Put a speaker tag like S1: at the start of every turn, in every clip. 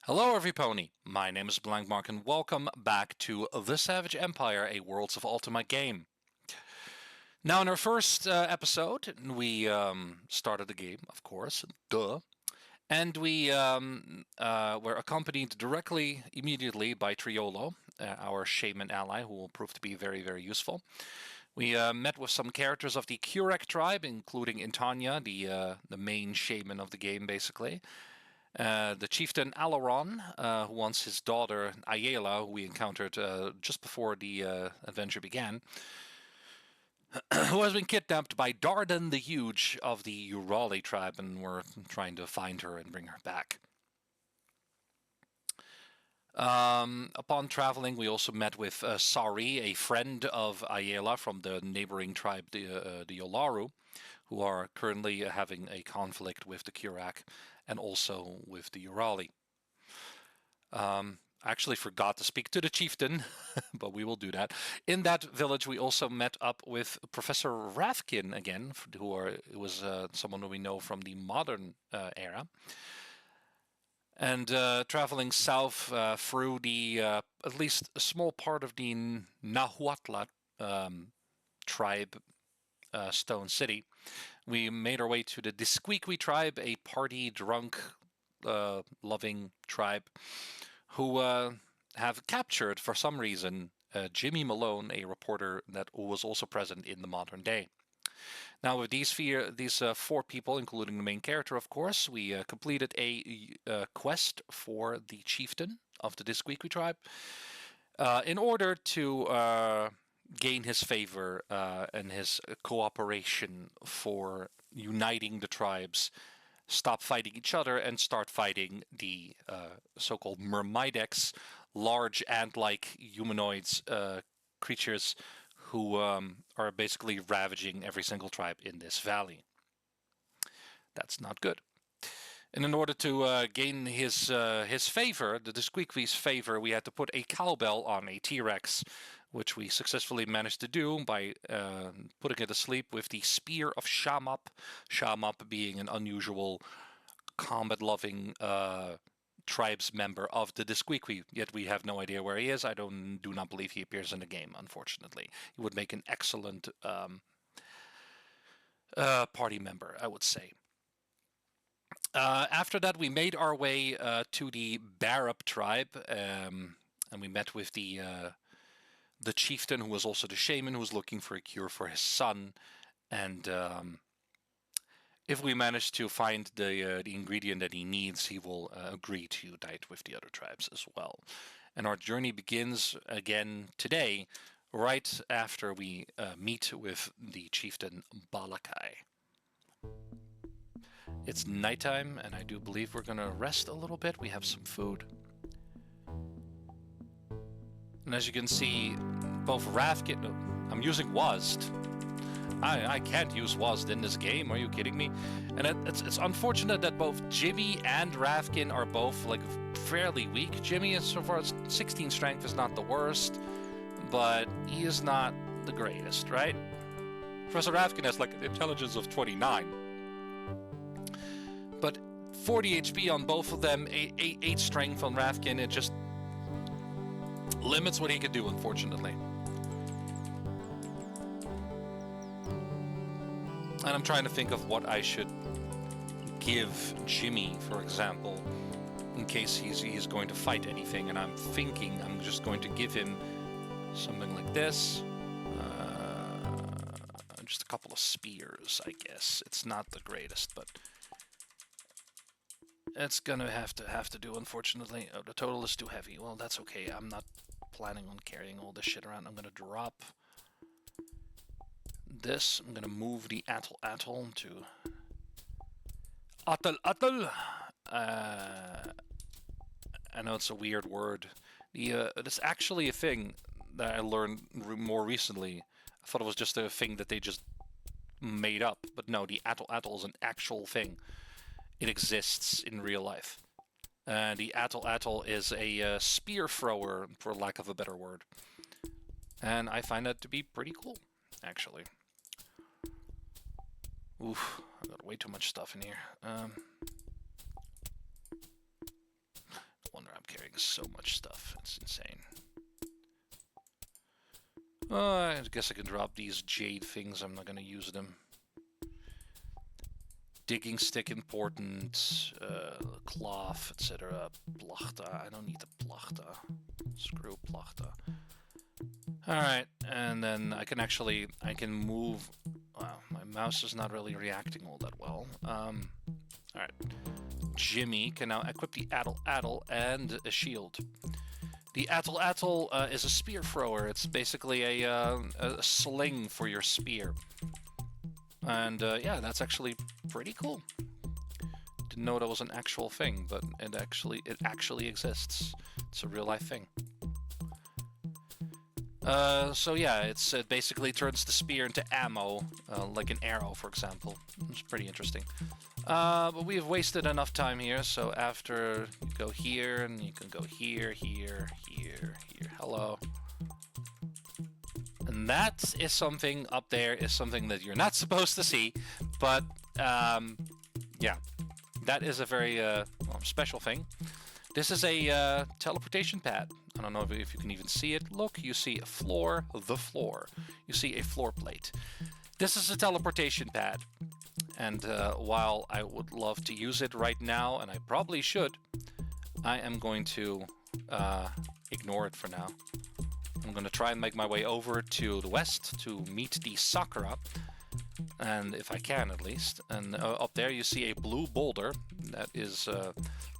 S1: Hello, everypony. My name is Blancmark, and welcome back to The Savage Empire, a Worlds of Ultima game. Now, in our first episode, we started the game, of course, duh, and we were accompanied directly, immediately by Triolo, our shaman ally, who will prove to be very, very useful. We met with some characters of the Kurek tribe, including Intanya, the main shaman of the game, basically. The chieftain Alaron, who wants his daughter Ayala, who we encountered just before the adventure began, who has been kidnapped by Dardan the Huge of the Urali tribe, and we're trying to find her and bring her back. Upon traveling, we also met with Sari, a friend of Ayala from the neighboring tribe, the Yolaru, who are currently having a conflict with the Kurak and also with the Urali. I actually forgot to speak to the chieftain, but we will do that. In that village, we also met up with Professor Rafkin again, who was someone who we know from the modern era. And traveling south through the, at least a small part of the Nahuatl tribe, Stone City, we made our way to the Disqueaquee tribe, a party drunk, loving tribe, who have captured, for some reason, Jimmy Malone, a reporter that was also present in the modern day. Now, with these four people, including the main character, of course, we completed a quest for the chieftain of the Disqueaquee tribe in order to gain his favor and his cooperation for uniting the tribes, stop fighting each other, and start fighting the so-called Myrmidex, large ant-like humanoids, creatures who are basically ravaging every single tribe in this valley. That's not good. And in order to gain his favor, the Disqueaquee's favor, we had to put a cowbell on a T-Rex, which we successfully managed to do by putting it asleep with the Spear of Shamop. Shamop being an unusual combat-loving tribes member of the Disqueaquee, yet we have no idea where he is. I do not believe he appears in the game, unfortunately. He would make an excellent party member, I would say. After that, we made our way to the Barup tribe, and we met with the chieftain, who was also the shaman, who was looking for a cure for his son. And if we manage to find the ingredient that he needs, he will agree to unite with the other tribes as well. And our journey begins again today, right after we meet with the chieftain Balakai. It's nighttime, and I do believe we're going to rest a little bit. We have some food. And as you can see, both Rafkin... I'm using WASD. I can't use WASD in this game. Are you kidding me? And it's unfortunate that both Jimmy and Rafkin are both like fairly weak. Jimmy, so far as 16 strength, is not the worst, but he is not the greatest, right? Professor Rafkin has like an intelligence of 29. But 40 HP on both of them, 8 strength on Rafkin, it just limits what he can do, unfortunately. And I'm trying to think of what I should give Jimmy, for example, in case he's going to fight anything. And I'm thinking I'm just going to give him something like this. Just a couple of spears, I guess. It's not the greatest, but it's gonna have to do, unfortunately. Oh, the total is too heavy. Well, that's okay. I'm not planning on carrying all this shit around. I'm gonna drop this. I'm gonna move the Atoll to Atoll. I know it's a weird word. It's actually a thing that I learned more recently. I thought it was just a thing that they just made up, but no, the Atoll is an actual thing. It exists in real life. The Atoll is a spear thrower, for lack of a better word. And I find that to be pretty cool, actually. Oof, I got way too much stuff in here. carrying so much stuff. It's insane. I guess I can drop these jade things. I'm not going to use them. Digging stick important. Cloth, etc. Plachta. I don't need the plachta. Screw plachta. Alright, and then I can move. Wow, my mouse is not really reacting all that well. Alright. Jimmy can now equip the Atl and a shield. The Atl is a spear thrower. It's basically a sling for your spear. And yeah, that's actually pretty cool. Didn't know that was an actual thing, but it actually exists. It's a real life thing. So yeah, it basically turns the spear into ammo, like an arrow, for example. It's pretty interesting. But we have wasted enough time here, so after you go here, and you can go here, here, here, here. Hello. And that is something up there, is something that you're not supposed to see, but yeah, that is a very special thing. This is a teleportation pad. I don't know if you can even see it. Look, you see a floor, the floor. You see a floor plate. This is a teleportation pad. And while I would love to use it right now, and I probably should, I am going to ignore it for now. I'm going to try and make my way over to the west to meet the Sakura. And if I can, at least. And up there you see a blue boulder. That is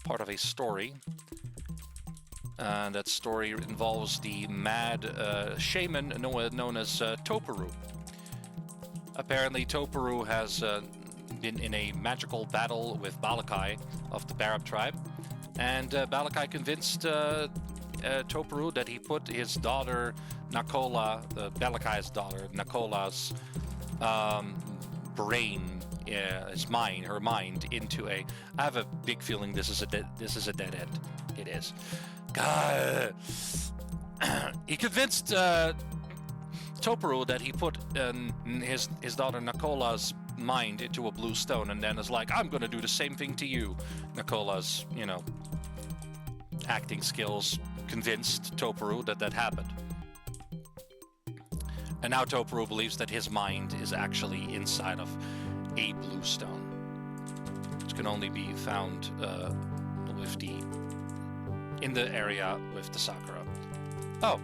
S1: part of a story. That story involves the mad shaman known as Toparu. Apparently Toparu has been in a magical battle with Balakai of the Barab tribe. And Balakai convinced Toparu that he put his daughter Nakola, Balakai's daughter, Nakola's brain, her mind into a. I have a big feeling this is a dead end. It is. God. He convinced Toparu that he put his daughter Nakola's mind into a blue stone, and then is like, I'm gonna do the same thing to you. Nakola's, acting skills convinced Toparu that happened. And now Toparu believes that his mind is actually inside of a blue stone, which can only be found in the area with the Sakura. Oh,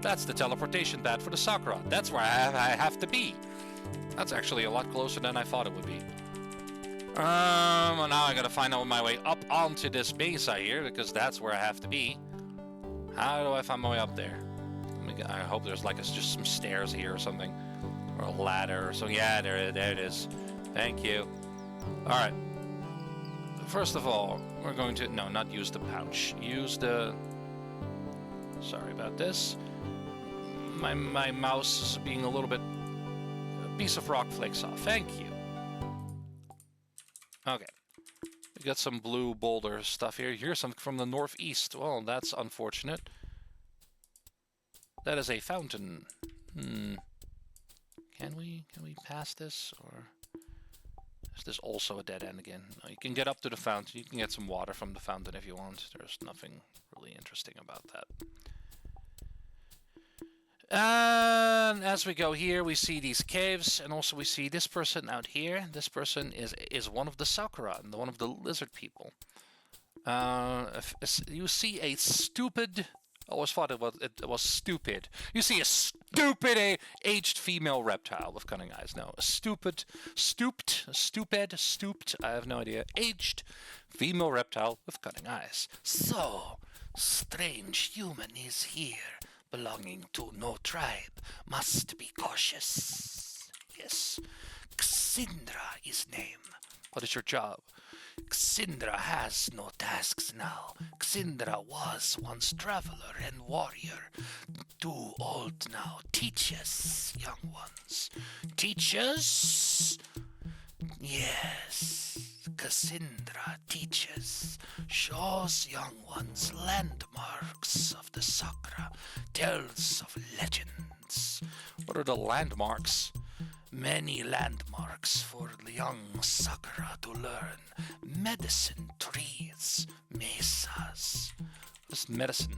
S1: that's the teleportation pad for the Sakura. That's where I have to be. That's actually a lot closer than I thought it would be. Well, now I gotta find out my way up onto this base I hear, because that's where I have to be. How do I find my way up there? I hope there's just some stairs here or something, or a ladder or something. Yeah, there it is. Thank you. All right. First of all, we're going to not use the pouch. Use the. Sorry about this. My mouse is being a little bit. A piece of rock flakes off. Thank you. Okay. We got some blue boulder stuff here. Here's some from the northeast. Well, that's unfortunate. That is a fountain. Can we pass this, or is this also a dead end again? No, you can get up to the fountain. You can get some water from the fountain if you want. There's nothing really interesting about that. And as we go here, we see these caves, and also we see this person out here. This person is one of the Sakura, and one of the lizard people. You see a stupid. I always thought it was stupid. You see a stupid aged female reptile with cunning eyes. No, a stooped. I have no idea. Aged female reptile with cunning eyes. So, strange human is here, belonging to no tribe. Must be cautious. Yes. Xindra is name. What is your job? Xindra has no tasks now. Xindra was once traveler and warrior. Too old now. Teach us, young ones. Teach us? Yes. Xindra teaches. Shows young ones landmarks of the Sakura. Tells of legends. What are the landmarks? Many landmarks for the young Sakura to learn. medicine trees, mesas. What is medicine?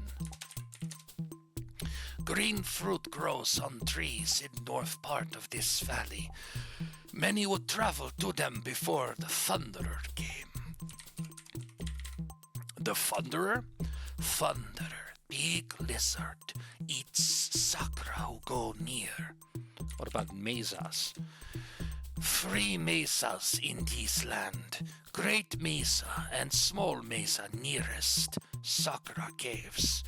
S1: Green fruit grows on trees in north part of this valley. Many would travel to them before the Thunderer came. The Thunderer? Thunderer, big lizard, eats sakura who go near. What about mesas? 3 mesas in this land. Great Mesa and Small Mesa nearest Sakura Caves.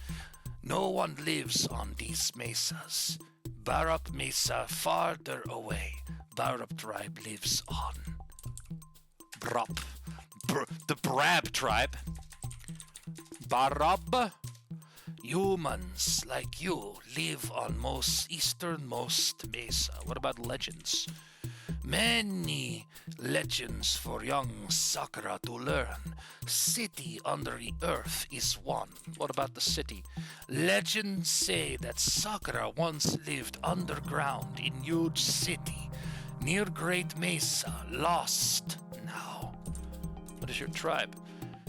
S1: No one lives on these mesas. Barup Mesa farther away. Barup tribe lives on. Brup. The Brab tribe. Barab. Humans like you live on most easternmost mesa. What about legends? Many legends for young Sakura to learn. City under the earth is one. What about the city? Legends say that Sakura once lived underground in huge city near Great Mesa, lost now. What is your tribe?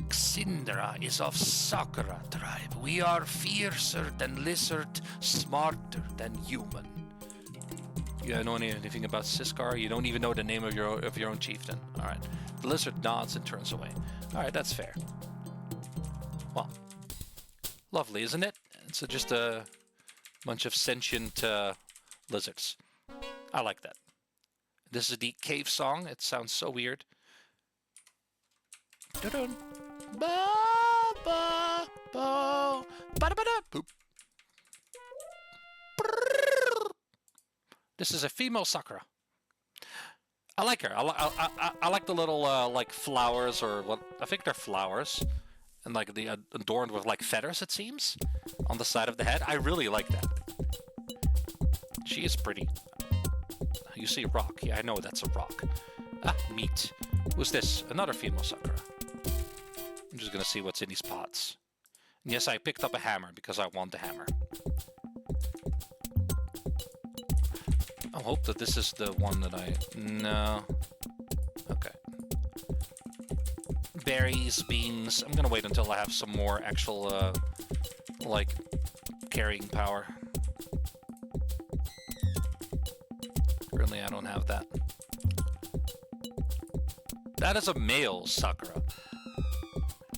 S1: Xindra is of Sakura tribe. We are fiercer than lizard, smarter than human. You don't know anything about Siskar? You don't even know the name of your own chieftain? Alright. The lizard nods and turns away. Alright, that's fair. Well, lovely, isn't it? It's just a bunch of sentient lizards. I like that. This is the cave song. It sounds so weird. Dun-dun. Ba ba ba ba da ba da boop. This is a female Sakura. I like her. I like the little like flowers, or what I think they're flowers, and like the adorned with like feathers, it seems, on the side of the head. I really like that. She is pretty. You see rock? Yeah, I know that's a rock. Ah, meat. Who's this? Another female Sakura. I'm just gonna see what's in these pots. And yes, I picked up a hammer because I want the hammer. I hope that this is the one that I... No. Okay. Berries, beans. I'm gonna wait until I have some more actual, like, carrying power. Currently, I don't have that. That is a male Sakura.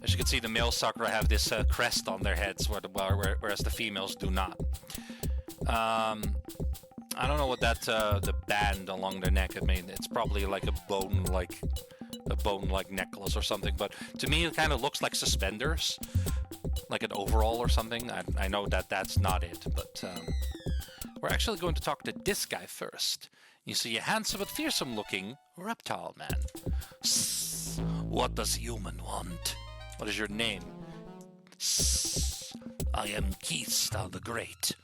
S1: As you can see, the male Sakura have this crest on their heads, whereas the females do not. I don't know what that the band along their neck. I mean, it's probably like a bone necklace or something. But to me, it kind of looks like suspenders, like an overall or something. I know that that's not it, but we're actually going to talk to this guy first. You see a handsome but fearsome-looking reptile man. What does human want? What is your name? I am Kista the Great.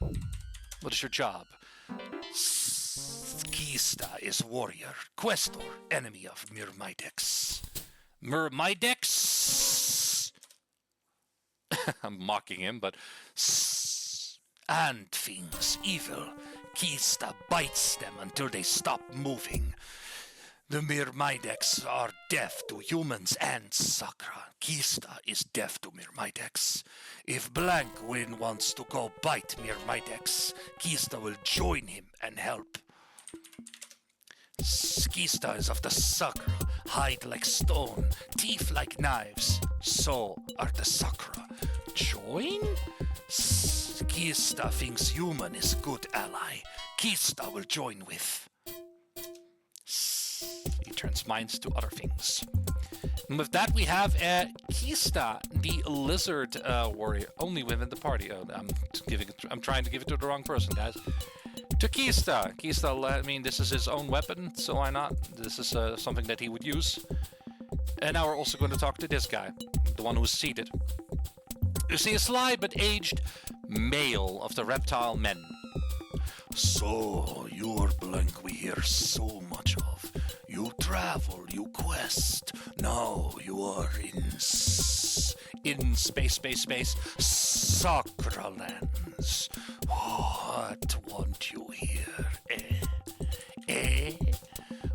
S1: What is your job? Kista is warrior, questor, enemy of Myrmidex. Myrmidex? I'm mocking him, but... And things evil. Kista bites them until they stop moving. The Myrmidex are deaf to humans and Sakura. Kista is deaf to Myrmidex. If Blancmark wants to go bite Myrmidex, Kista will join him and help. Kista is of the Sakura, hide like stone, teeth like knives. So are the Sakura. Join? Kista thinks human is good ally. Kista will join with. He turns minds to other things. And with that, we have Kista, the lizard warrior, only within the party. Oh, I'm trying to give it to the wrong person, guys. To Kista. Kista, I mean, this is his own weapon, so why not? This is something that he would use. And now we're also going to talk to this guy, the one who's seated. You see a sly but aged male of the reptile men. So, you're Blank we hear so much of. You travel, you quest. Now you are in space, Sakura lands. What want you here, eh?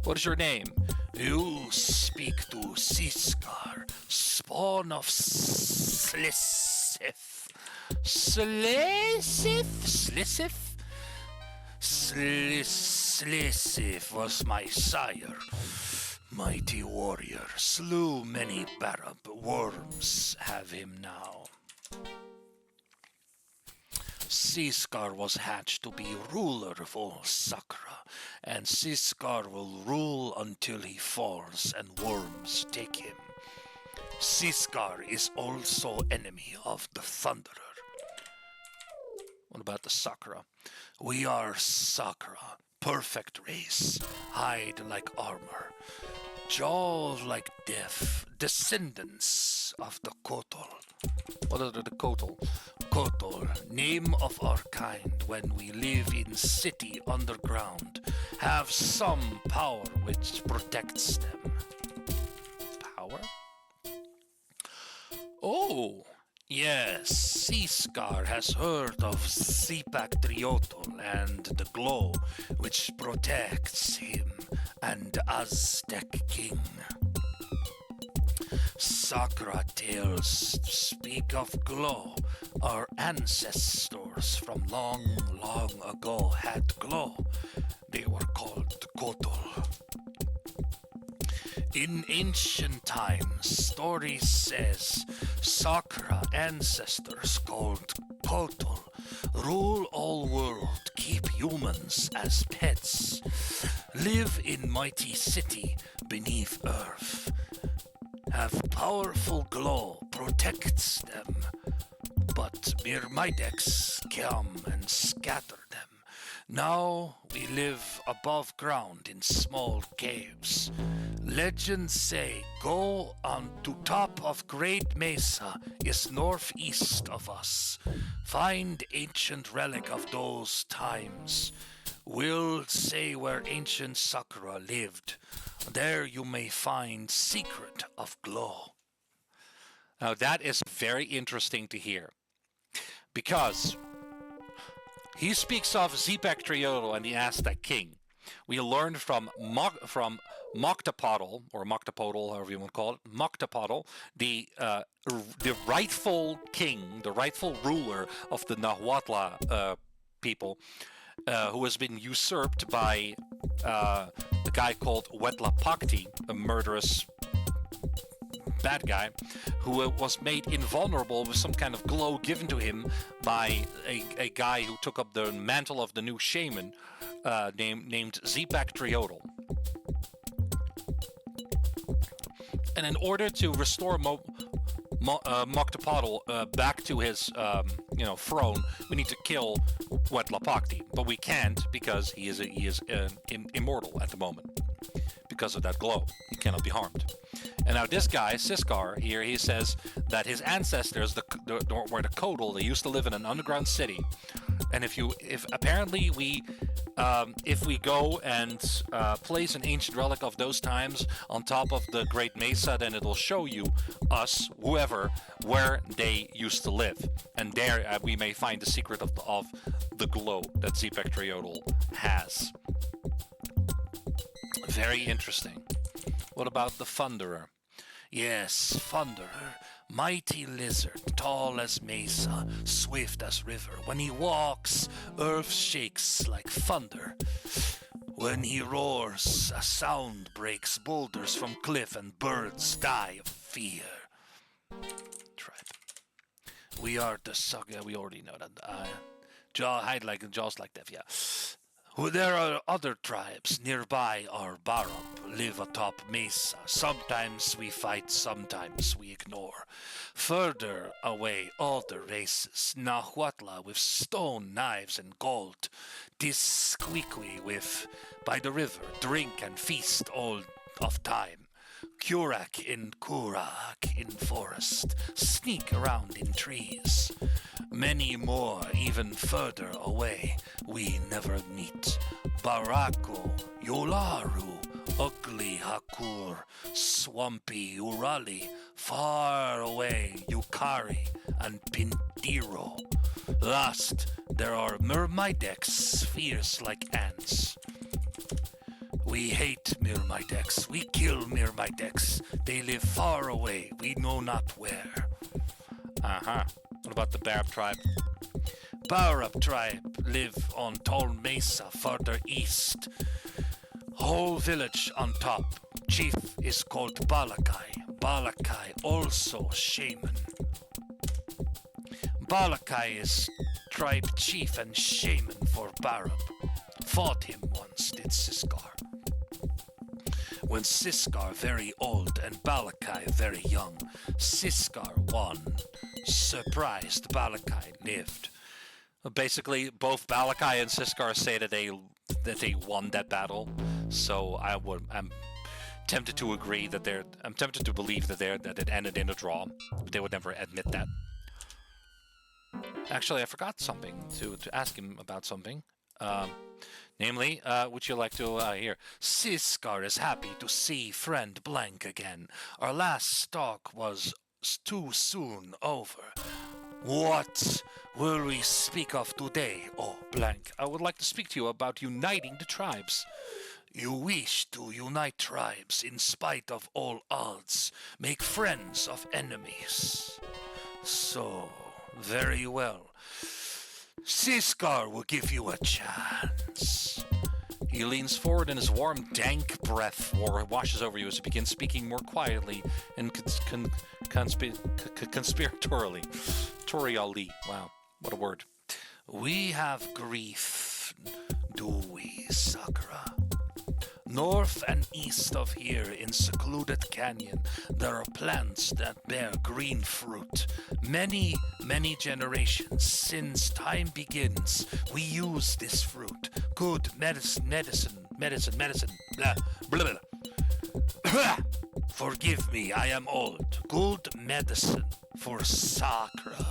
S1: What is your name? You speak speak to Siskar, spawn of Slisif. Slisif was my sire. Mighty warrior, slew many Barab. Worms have him now. Siskar was hatched to be ruler of all Sakra, and Siskar will rule until he falls and worms take him. Siskar is also enemy of the Thunderer. What about the Sakra? We are Sakra, perfect race, hide like armor, jaws like death, descendants of the Kotol. What are the Kotol? Kotol, name of our kind when we live in city underground, have some power which protects them. Power? Oh, yes, Siskar has heard of Zipactriotl and the glow which protects him and Aztec king. Sakra tales speak of glow. Our ancestors from long, long ago had glow. They were called Kotol. In ancient times, story says Sakra ancestors called Kotol rule all world, keep humans as pets, live in mighty city beneath earth, have powerful glow, protects them, but Myrmidex come and scatter them. Now we live above ground in small caves. Legends say go on to top of Great Mesa is northeast of us. Find ancient relic of those times. We'll say where ancient Sakura lived. There you may find secret of glow. Now that is very interesting to hear, because he speaks of Zipactriotl and the Aztec king. We learned from Moctopotl, or Moctopotl, however you want to call it, Moctopotl, the rightful king, the rightful ruler of the Nahuatl people, who has been usurped by a guy called Huitlapochtli, a murderous bad guy, who was made invulnerable with some kind of glow given to him by a guy who took up the mantle of the new shaman named Zipactriotl. And in order to restore Moctopotl back to his throne, we need to kill Huitlapochtli, but we can't because he is immortal at the moment because of that glow. He cannot be harmed. And now this guy, Siskar, here, he says that his ancestors were the Kotol. They used to live in an underground city. And if we go and place an ancient relic of those times on top of the Great Mesa, then it'll show you us, whoever, where they used to live. And there we may find the secret of the glow that Zipactriotl has. Very interesting. What about the Thunderer? Yes, Thunderer, mighty lizard, tall as mesa, swift as river. When he walks, earth shakes like thunder. When he roars, a sound breaks boulders from cliff and birds die of fear. Tribe. We are the Saga, we already know that. Jaws like that, yeah. There are other tribes nearby our Barab, live atop Mesa. Sometimes we fight, sometimes we ignore. Further away, other races, Nahuatl with stone, knives, and gold. Tisquequi with, by the river, drink and feast all of time. Kurak in forest, sneak around in trees. Many more even further away, we never meet. Barako, Yolaru, Ugly Hakur, Swampy Urali, far away Yukari and Pintiro. Last, there are Myrmidex, fierce like ants. We hate Myrmideks. We kill Myrmideks. They live far away. We know not where. Uh-huh. What about the Barab tribe? Barab tribe live on Tall Mesa, further east. Whole village on top. Chief is called Balakai. Balakai also shaman. Balakai is tribe chief and shaman for Barab. Fought him once, did Siskar. When Siskar very old and Balakai very young, Siskar won. Surprised, Balakai lived. Basically, both Balakai and Siskar say that they won that battle. So I'm tempted to agree that I'm tempted to believe that it ended in a draw. But they would never admit that. Actually, I forgot something to ask him about something. Namely, would you like to hear? Siskar is happy to see friend Blank again. Our last talk was too soon over. What will we speak of today, oh Blank? I would like to speak to you about uniting the tribes. You wish to unite tribes in spite of all odds, make friends of enemies. So, very well. Siskar will give you a chance. He leans forward and his warm, dank breath washes over you as he begins speaking more quietly and conspiratorially. Torially. Wow, what a word. We have grief, do we, Sakura? North and east of here in secluded canyon, there are plants that bear green fruit. Many, many generations since time begins, we use this fruit. Good medicine, blah, blah, blah. Forgive me, I am old. Good medicine for Sakura.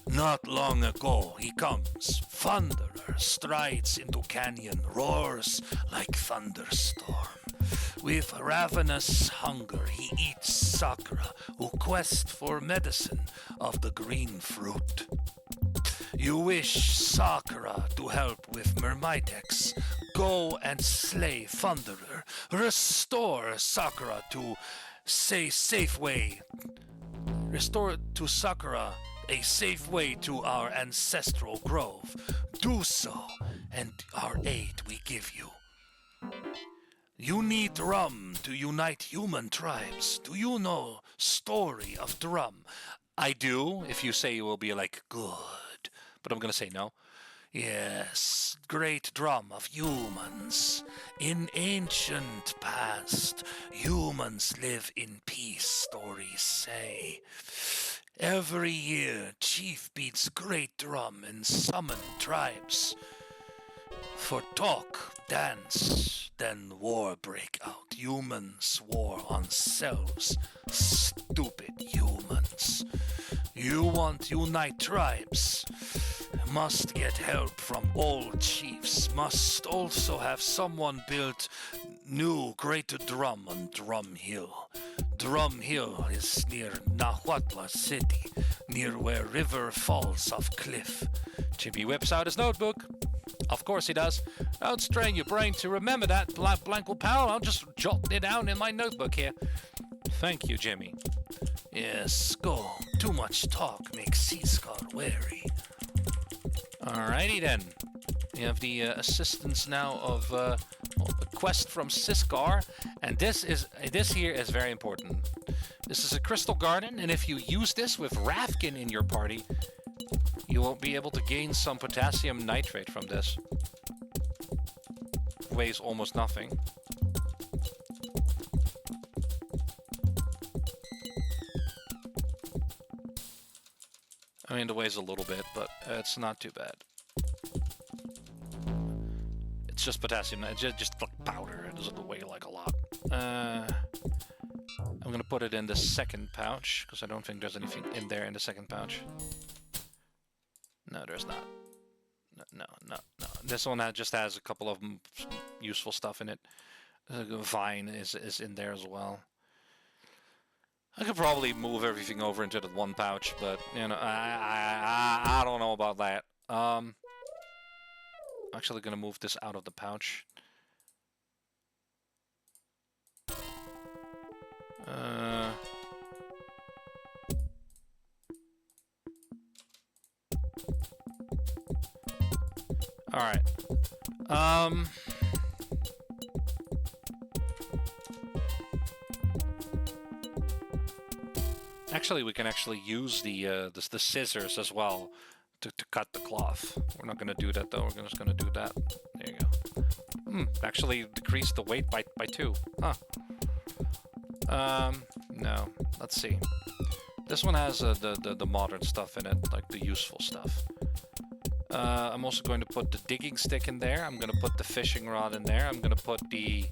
S1: Not long ago, he comes. Thunderer strides into canyon, roars like thunderstorm. With ravenous hunger, he eats Sakura, who quests for medicine of the green fruit. You wish Sakura to help with Myrmideks. Go and slay Thunderer. Restore Sakura to Restore to Sakura a safe way to our ancestral grove. Do so, and our aid we give you. You need Drum to unite human tribes. Do you know story of Drum? I do, if you say you will be like, good. But I'm gonna say no. Yes, great Drum of humans. In ancient past, humans live in peace, stories say. Every year, Chief beats great drum and summon tribes. For talk, dance, then war break out. Humans war on selves. Stupid humans. You want unite tribes. Must get help from all chiefs. Must also have someone build new greater drum on Drum Hill. Drum Hill is near Nahuatl City, near where river falls off cliff. Chippy whips out his notebook. Of course he does. Don't strain your brain to remember that, Blankle pal. I'll just jot it down in my notebook here. Thank you, Jimmy. Yes, go. Too much talk makes Siskar wary. Alrighty then. We have the assistance now of a quest from Siskar, and this here is very important. This is a crystal garden, and if you use this with Rafkin in your party, you will be able to gain some potassium nitrate from this. Weighs almost nothing. I mean, it weighs a little bit, but it's not too bad. It's just potassium, just like powder. It doesn't weigh like a lot. I'm gonna put it in the second pouch, because I don't think there's anything in there in the second pouch. No, there's not. No. This one just has a couple of useful stuff in it. Vine is in there as well. I could probably move everything over into the one pouch, but you know, I don't know about that. I'm actually gonna move this out of the pouch. Alright. Actually, we can actually use the scissors as well to cut the cloth. We're not gonna do that though. We're just gonna do that. There you go. Actually decreased the weight by 2. Huh. No. Let's see. This one has the modern stuff in it, like the useful stuff. I'm also going to put the digging stick in there. I'm going to put the fishing rod in there. I'm going to put the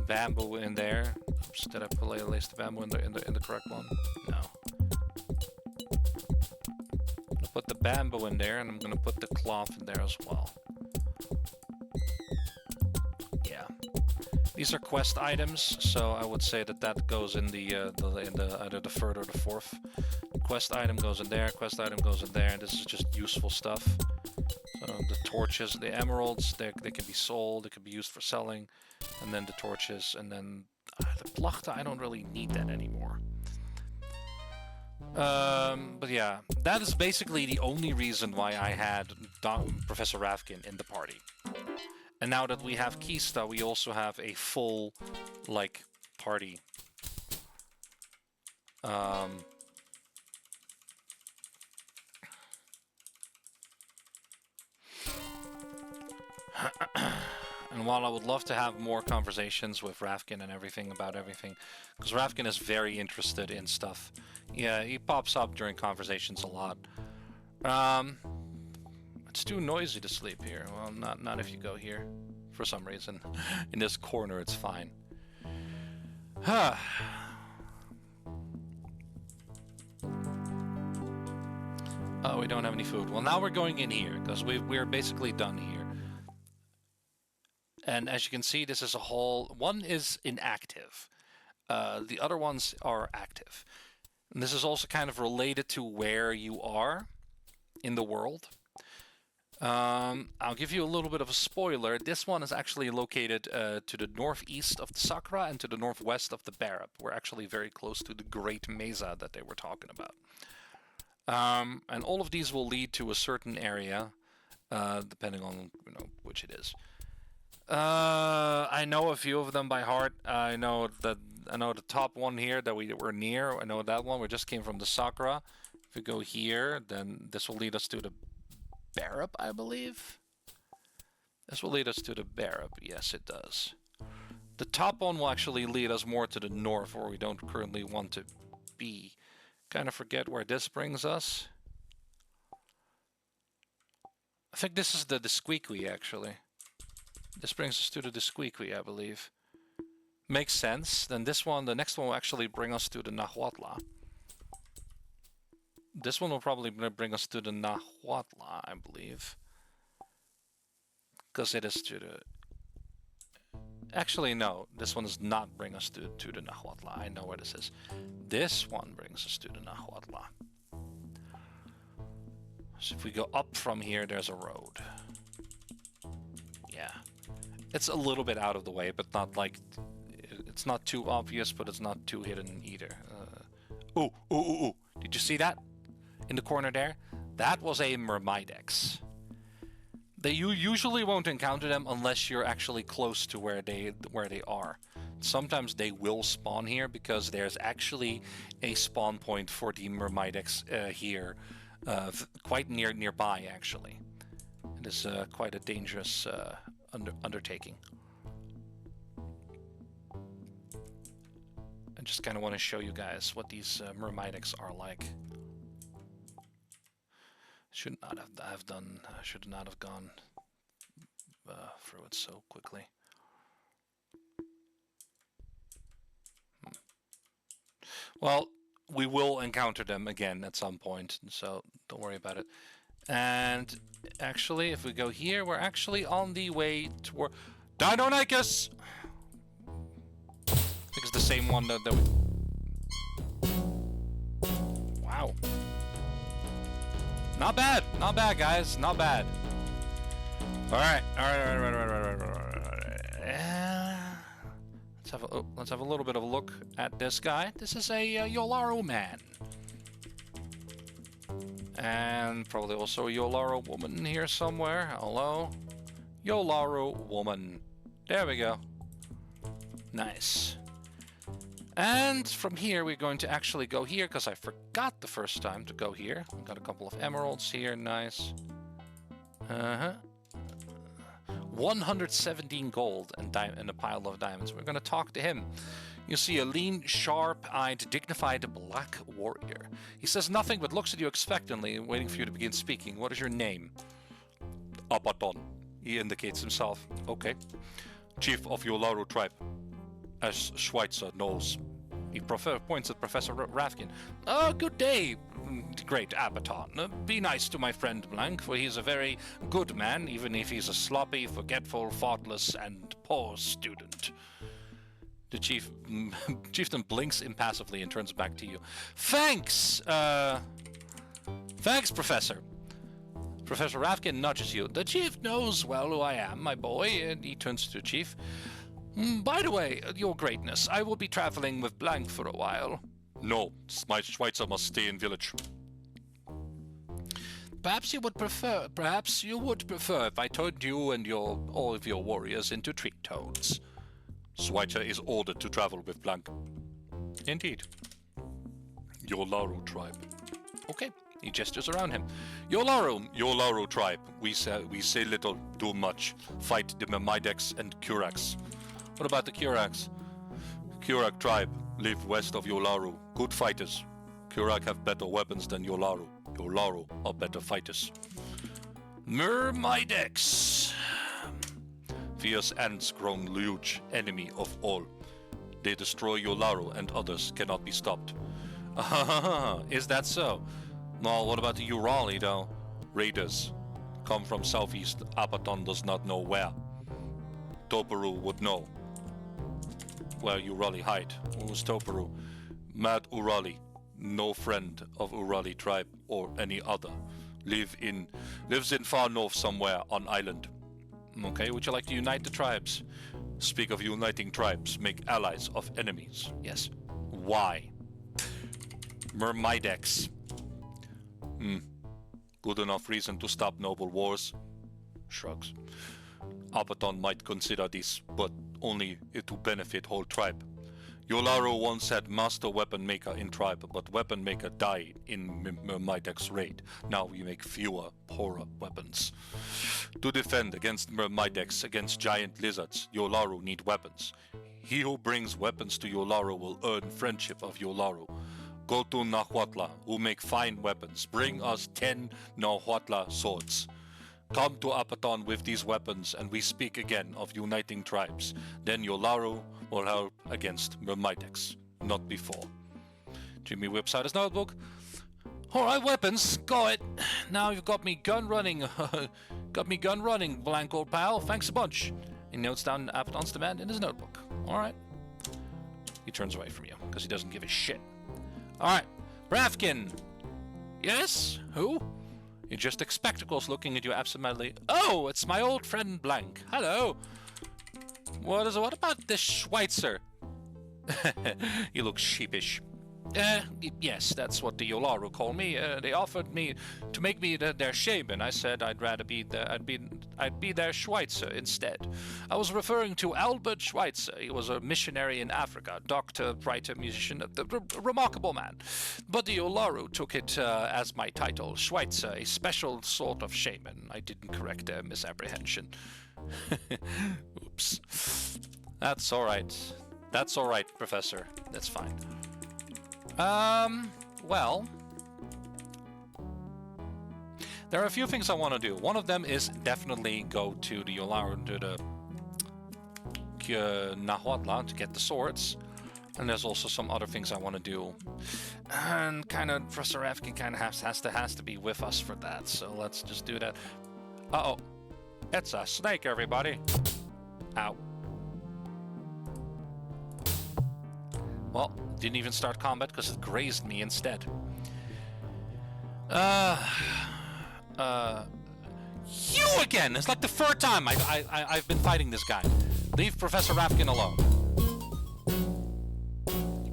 S1: bamboo in there. Oops, did I place the bamboo in the correct one? No. I'm going to put the bamboo in there, and I'm going to put the cloth in there as well. Yeah. These are quest items, so I would say that goes in the either the third or the fourth. Quest item goes in there, quest item goes in there, and this is just useful stuff. So the torches, the emeralds, they can be sold, they can be used for selling, and then the torches, and then the plachten, I don't really need that anymore. But yeah, that is basically the only reason why I had Professor Ravkin in the party. And now that we have Kista, we also have a full, like, party. And while I would love to have more conversations with Ravkin and everything about everything, because Ravkin is very interested in stuff. Yeah, he pops up during conversations a lot. It's too noisy to sleep here. Well, not if you go here, for some reason. In this corner, it's fine. Oh, we don't have any food. Well, now we're going in here, because we're basically done here. And as you can see, this is a whole... One is inactive. The other ones are active. And this is also kind of related to where you are in the world. I'll give you a little bit of a spoiler. This one is actually located to the northeast of the Sakura and to the northwest of the Barab. We're actually very close to the Great Mesa that they were talking about. And all of these will lead to a certain area, depending on which it is. I know a few of them by heart. I know the top one here that we were near. I know that one. We just came from the Sakura. If we go here, then this will lead us to the Barab, I believe. This will lead us to the Barab. Yes, it does. The top one will actually lead us more to the north, where we don't currently want to be. Kind of forget where this brings us. I think this is the Squeaky, actually. This brings us to the Squeaky, I believe. Makes sense. Then this one, the next one will actually bring us to the Nahuatl. This one will probably bring us to the Nahuatl, I believe. Because it is to the... Actually, no. This one does not bring us to the Nahuatl. I know where this is. This one brings us to the Nahuatl. So if we go up from here, there's a road. Yeah. It's a little bit out of the way, but not like... It's not too obvious, but it's not too hidden either. Ooh. Did you see that? In the corner there? That was a Myrmidex. You usually won't encounter them unless you're actually close to where they are. Sometimes they will spawn here because there's actually a spawn point for the Myrmidex here, quite nearby actually. It is quite a dangerous undertaking. I just kind of want to show you guys what these Myrmidex are like. Should not have done. Should not have gone through it so quickly. Well, we will encounter them again at some point, so don't worry about it. And actually, if we go here, we're actually on the way toward Deinonychus. I think it's the same one that we. Wow. Not bad, guys. Not bad. All right. Let's let's have a little bit of a look at this guy. This is a Yolaro man. And probably also a Yolaro woman here somewhere. Hello? Yolaro woman. There we go. Nice. And from here we're going to actually go here, because I forgot the first time to go here. We've got a couple of emeralds here, nice. 117 gold and a pile of diamonds. We're going to talk to him. You see a lean, sharp-eyed, dignified black warrior. He says nothing but looks at you expectantly, waiting for you to begin speaking. What is your name? Abaddon. He indicates himself. Okay. Chief of Yolaro tribe. As Schweitzer knows. He points at Professor Rafkin. Oh, good day, great Abaddon. Be nice to my friend Blanc, for he is a very good man, even if he's a sloppy, forgetful, thoughtless, and poor student. The chieftain blinks impassively and turns back to you. Thanks! Thanks, Professor. Professor Rafkin nudges you. The chief knows well who I am, my boy, and he turns to the chief. By the way, your greatness, I will be traveling with Blanc for a while. No, my Schweitzer must stay in village. Perhaps you would prefer if I turned you and all of your warriors into tree toads. Schweitzer is ordered to travel with Blanc. Indeed. Yolaro tribe. Okay, he gestures around him. Yolaro tribe. We say little, do much. Fight the Myrmideks and Kuraks. What about the Kuraks? Kurak tribe live west of Yolaro. Good fighters. Kurak have better weapons than Yolaro. Yolaro are better fighters. Myrmideks. Fierce ants grown huge, enemy of all. They destroy Yolaro and others cannot be stopped. Is that so? No, what about the Urali though? Raiders come from southeast. Abaddon does not know where. Toparu would know where Urali hide. Who's Toparu? Mad Urali, no friend of Urali tribe or any other. Lives in far north somewhere on island. Okay, would you like to unite the tribes? Speak of uniting tribes, make allies of enemies. Yes. Why? Myrmideks. Good enough reason to stop noble wars. Shrugs. Abaddon might consider this, but only it to benefit whole tribe. Yolaro once had master weapon maker in tribe, but weapon maker died in Myrmidek's raid. Now we make fewer, poorer weapons. To defend against Myrmideks, against giant lizards, Yolaro need weapons. He who brings weapons to Yolaro will earn friendship of Yolaro. Go to Nahuatl, who make fine weapons. Bring us 10 Nahuatl swords. Come to Abaddon with these weapons, and we speak again of uniting tribes. Then Yolaro will help against Myrmideks, not before. Jimmy whips out his notebook. Alright, weapons, got it. Now you've got me gun running. Got me gun running, Blanc old pal. Thanks a bunch. He notes down Abaddon's demand in his notebook. Alright. He turns away from you, because he doesn't give a shit. Alright, Rafkin. Yes? Who? He just spectacles looking at you absentmindly. Oh, it's my old friend Blanc. Hello. What about this Schweitzer? He looks sheepish. Yes, that's what the Yolaro call me. They offered me to make me their shaman. I said I'd rather be I'd be their Schweitzer instead. I was referring to Albert Schweitzer. He was a missionary in Africa, doctor, writer, musician, a remarkable man. But the Yolaro took it as my title, Schweitzer, a special sort of shaman. I didn't correct their misapprehension. Oops. That's all right. That's all right, Professor. That's fine. Well, there are a few things I want to do. One of them is definitely go to the Yolaro, to the Nahuatl to get the swords. And there's also some other things I want to do. And kind of, Professor Rafkin kind of has to be with us for that. So let's just do that. Uh-oh. It's a snake, everybody. Ow. Well, didn't even start combat because it grazed me instead. You again! It's like the third time I've been fighting this guy. Leave Professor Rafkin alone.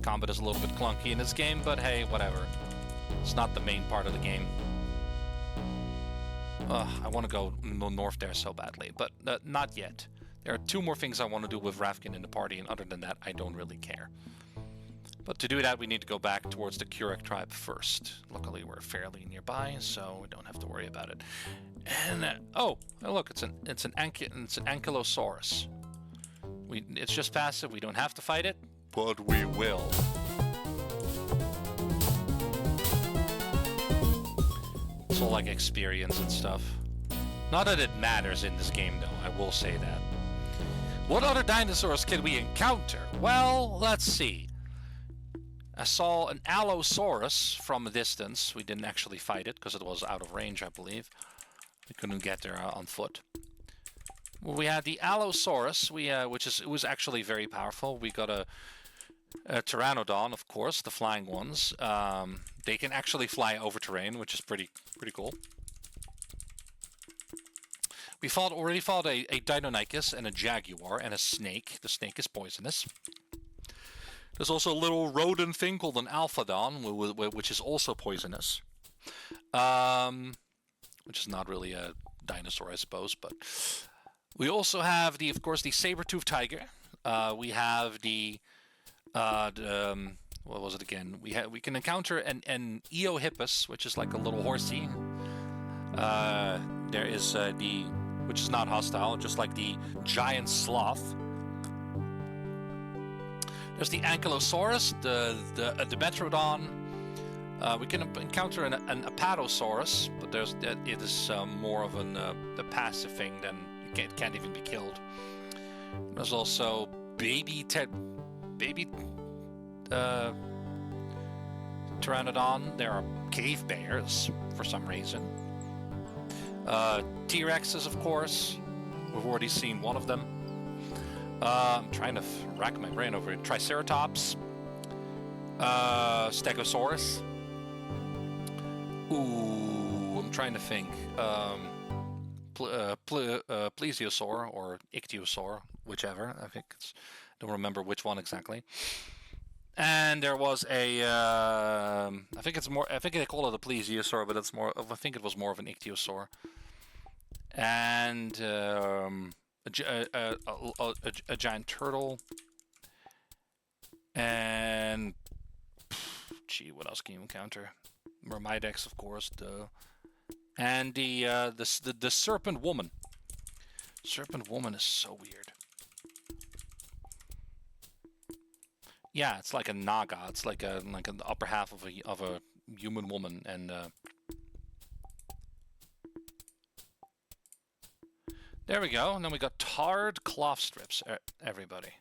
S1: combat is a little bit clunky in this game, but hey, whatever. It's not the main part of the game. I want to go north there so badly, but not yet. There are 2 more things I want to do with Rafkin in the party, and other than that, I don't really care. But to do that, we need to go back towards the Kurek tribe first. Luckily, we're fairly nearby, so we don't have to worry about it. And oh, look, it's an Ankylosaurus. It's just passive. We don't have to fight it, but we will. It's all like experience and stuff. Not that it matters in this game, though. I will say that. What other dinosaurs can we encounter? Well, let's see. I saw an Allosaurus from a distance. We didn't actually fight it because it was out of range, I believe. We couldn't get there on foot. Well, we had the Allosaurus, which was actually very powerful. We got a Pteranodon, of course, the flying ones. They can actually fly over terrain, which is pretty cool. We already fought a Deinonychus and a Jaguar and a snake. The snake is poisonous. There's also a little rodent thing called an Alphadon, which is also poisonous. Which is not really a dinosaur, I suppose, but... We also have, of course, the saber-toothed tiger. We have the... what was it again? We can encounter an Eohippus, which is like a little horsey. There is which is not hostile, just like the giant sloth. There's the Ankylosaurus, the Metrodon. We can encounter an Apatosaurus, but it is more of a passive thing than it can't even be killed. There's also baby Pteranodon. There are cave bears for some reason. T-Rexes, of course. We've already seen one of them. I'm trying to rack my brain over it. Triceratops. Stegosaurus. Ooh, I'm trying to think. Plesiosaur or Ichthyosaur, whichever. I don't remember which one exactly. And there was a, I think they call it a plesiosaur, but I think it was more of an ichthyosaur. And a giant turtle. And gee, what else can you encounter? Myrmidex, of course. And the serpent woman. Serpent woman is so weird. Yeah, it's like a naga. It's like an upper half of a human woman, and there we go. And then we got tarred cloth strips. Everybody,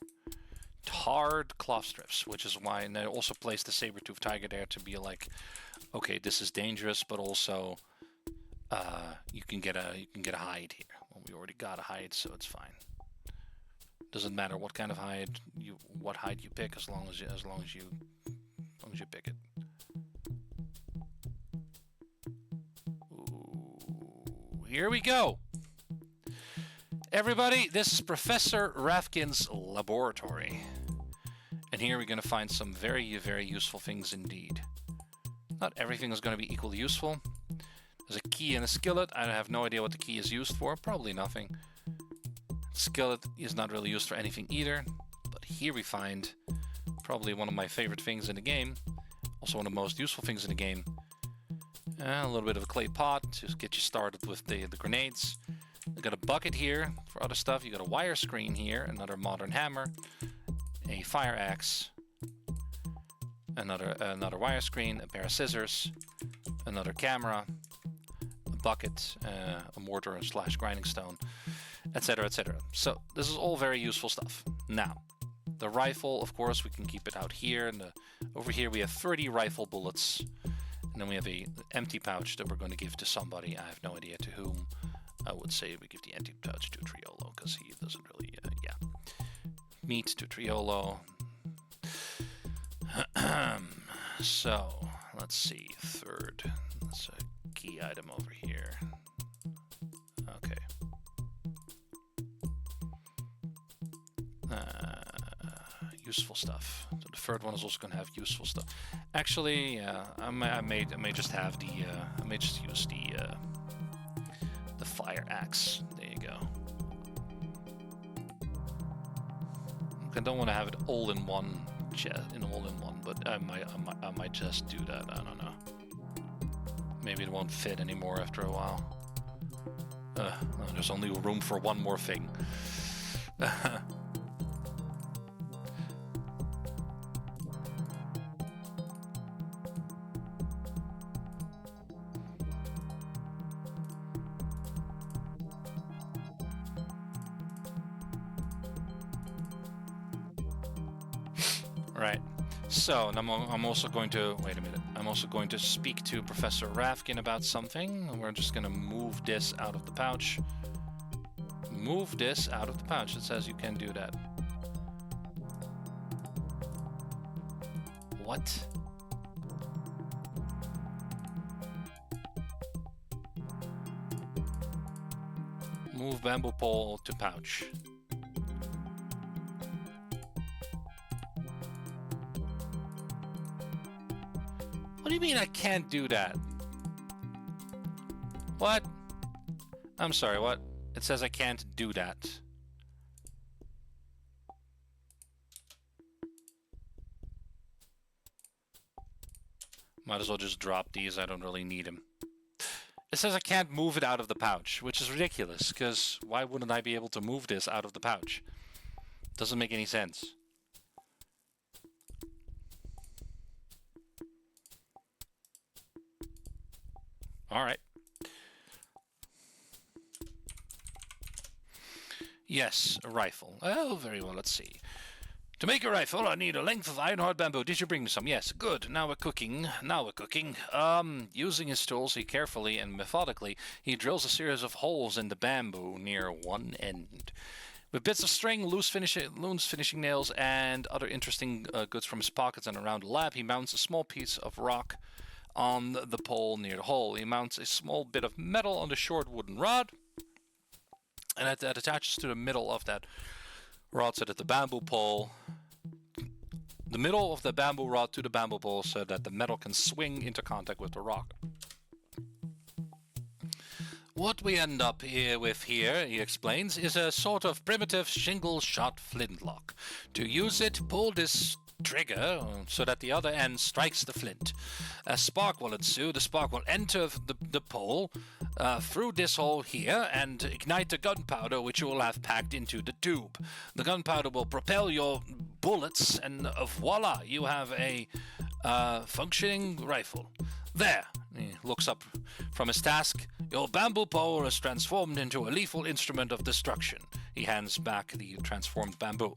S1: tarred cloth strips, which is why. And they also placed the saber-toothed tiger there to be like, okay, this is dangerous, but also you can get a hide here. Well, we already got a hide, so it's fine. Doesn't matter what kind of hide what hide you pick, as long as you pick it. Ooh, here we go. Everybody, this is Professor Rafkin's laboratory. And here we're going to find some very, very useful things indeed. Not everything is going to be equally useful. There's a key and a skillet. I have no idea what the key is used for. Probably nothing. Skillet is not really used for anything either. But here we find probably one of my favorite things in the game. Also one of the most useful things in the game. A little bit of a clay pot to get you started with the grenades. You got a bucket here for other stuff. You got a wire screen here, another modern hammer, a fire axe, another wire screen, a pair of scissors, another camera, a bucket, a mortar / grinding stone, etc., etc. So this is all very useful stuff. Now, the rifle, of course, we can keep it out here, and over here we have 30 rifle bullets, and then we have a empty pouch that we're going to give to somebody. I have no idea to whom. I would say we give the empty pouch to Triolo, because he doesn't really, yeah. Meat to Triolo. So, let's see, third. That's a key item over here. Okay. Useful stuff. So the The third one is also going to have useful stuff. Actually, yeah, I may just have the I may just use the fire axe. There you go. I don't want to have it all in one but I might just do that. I don't know. Maybe it won't fit anymore after a while. No, there's only room for one more thing. Right. So, I'm also going to... Wait a minute. I'm also going to speak to Professor Rafkin about something. We're just going to move this out of the pouch. Move this out of the pouch. It says you can do that. What? Move bamboo pole to pouch. What do you mean I can't do that? What? I'm sorry, what? It says I can't do that. Might as well just drop these, I don't really need them. It says I can't move it out of the pouch, which is ridiculous, because why wouldn't I be able to move this out of the pouch? Doesn't make any sense. Alright. Yes, a rifle. Oh, very well, let's see. To make a rifle, I need a length of iron hard bamboo. Did you bring me some? Yes, good. Now we're cooking. Using his tools, he carefully and methodically, he drills a series of holes in the bamboo near one end. With bits of string, loose finishing nails, and other interesting goods from his pockets and around the lab, he mounts a small piece of rock on the pole near the hole. He mounts a small bit of metal on the short wooden rod, and that attaches to the middle of that rod so that the bamboo pole, the middle of the bamboo rod to the bamboo pole so that the metal can swing into contact with the rock. What we end up with here, he explains, is a sort of primitive shingle-shot flintlock. To use it, pull this trigger so that the other end strikes the flint. A spark will ensue. The spark will enter the pole through this hole here and ignite the gunpowder which you will have packed into the tube. The gunpowder will propel your bullets and voila, you have a functioning rifle. There, he looks up from his task. Your bamboo pole is transformed into a lethal instrument of destruction. He hands back the transformed bamboo.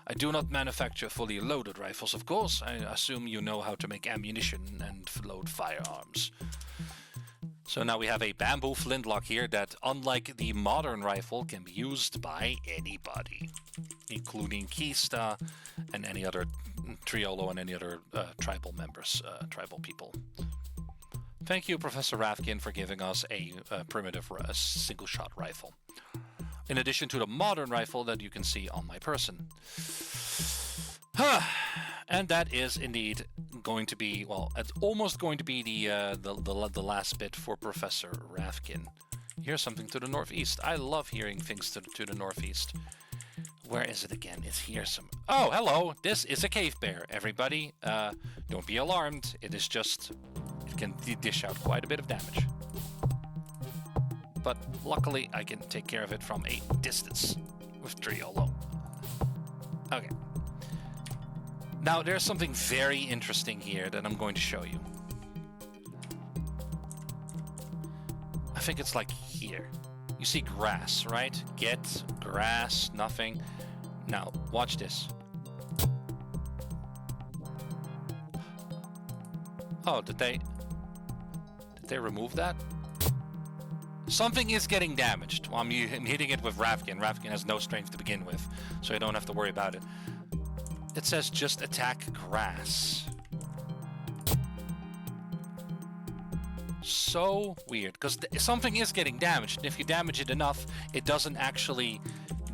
S1: I do not manufacture fully loaded rifles, of course. I assume you know how to make ammunition and load firearms. So now we have a bamboo flintlock here that, unlike the modern rifle, can be used by anybody, including Kista and any other Triolo and any other tribal members, tribal people. Thank you, Professor Rafkin, for giving us a primitive single-shot rifle, in addition to the modern rifle that you can see on my person. And that is indeed going to be, well, it's almost going to be the last bit for Professor Rafkin. Here's something to the northeast. I love hearing things to the northeast. Where is it again? It's here some... Oh, hello! This is a cave bear, everybody. Don't be alarmed. It is just... It can dish out quite a bit of damage. But luckily, I can take care of it from a distance with Triolo. Okay. Now, there's something very interesting here that I'm going to show you. I think it's like here. You see grass, right? Get, grass, nothing. Now, watch this. Oh, did they remove that? Something is getting damaged. Well, I'm hitting it with Rafkin. Rafkin has no strength to begin with, so I don't have to worry about it. It says just attack grass. So weird, because something is getting damaged. And if you damage it enough, it doesn't actually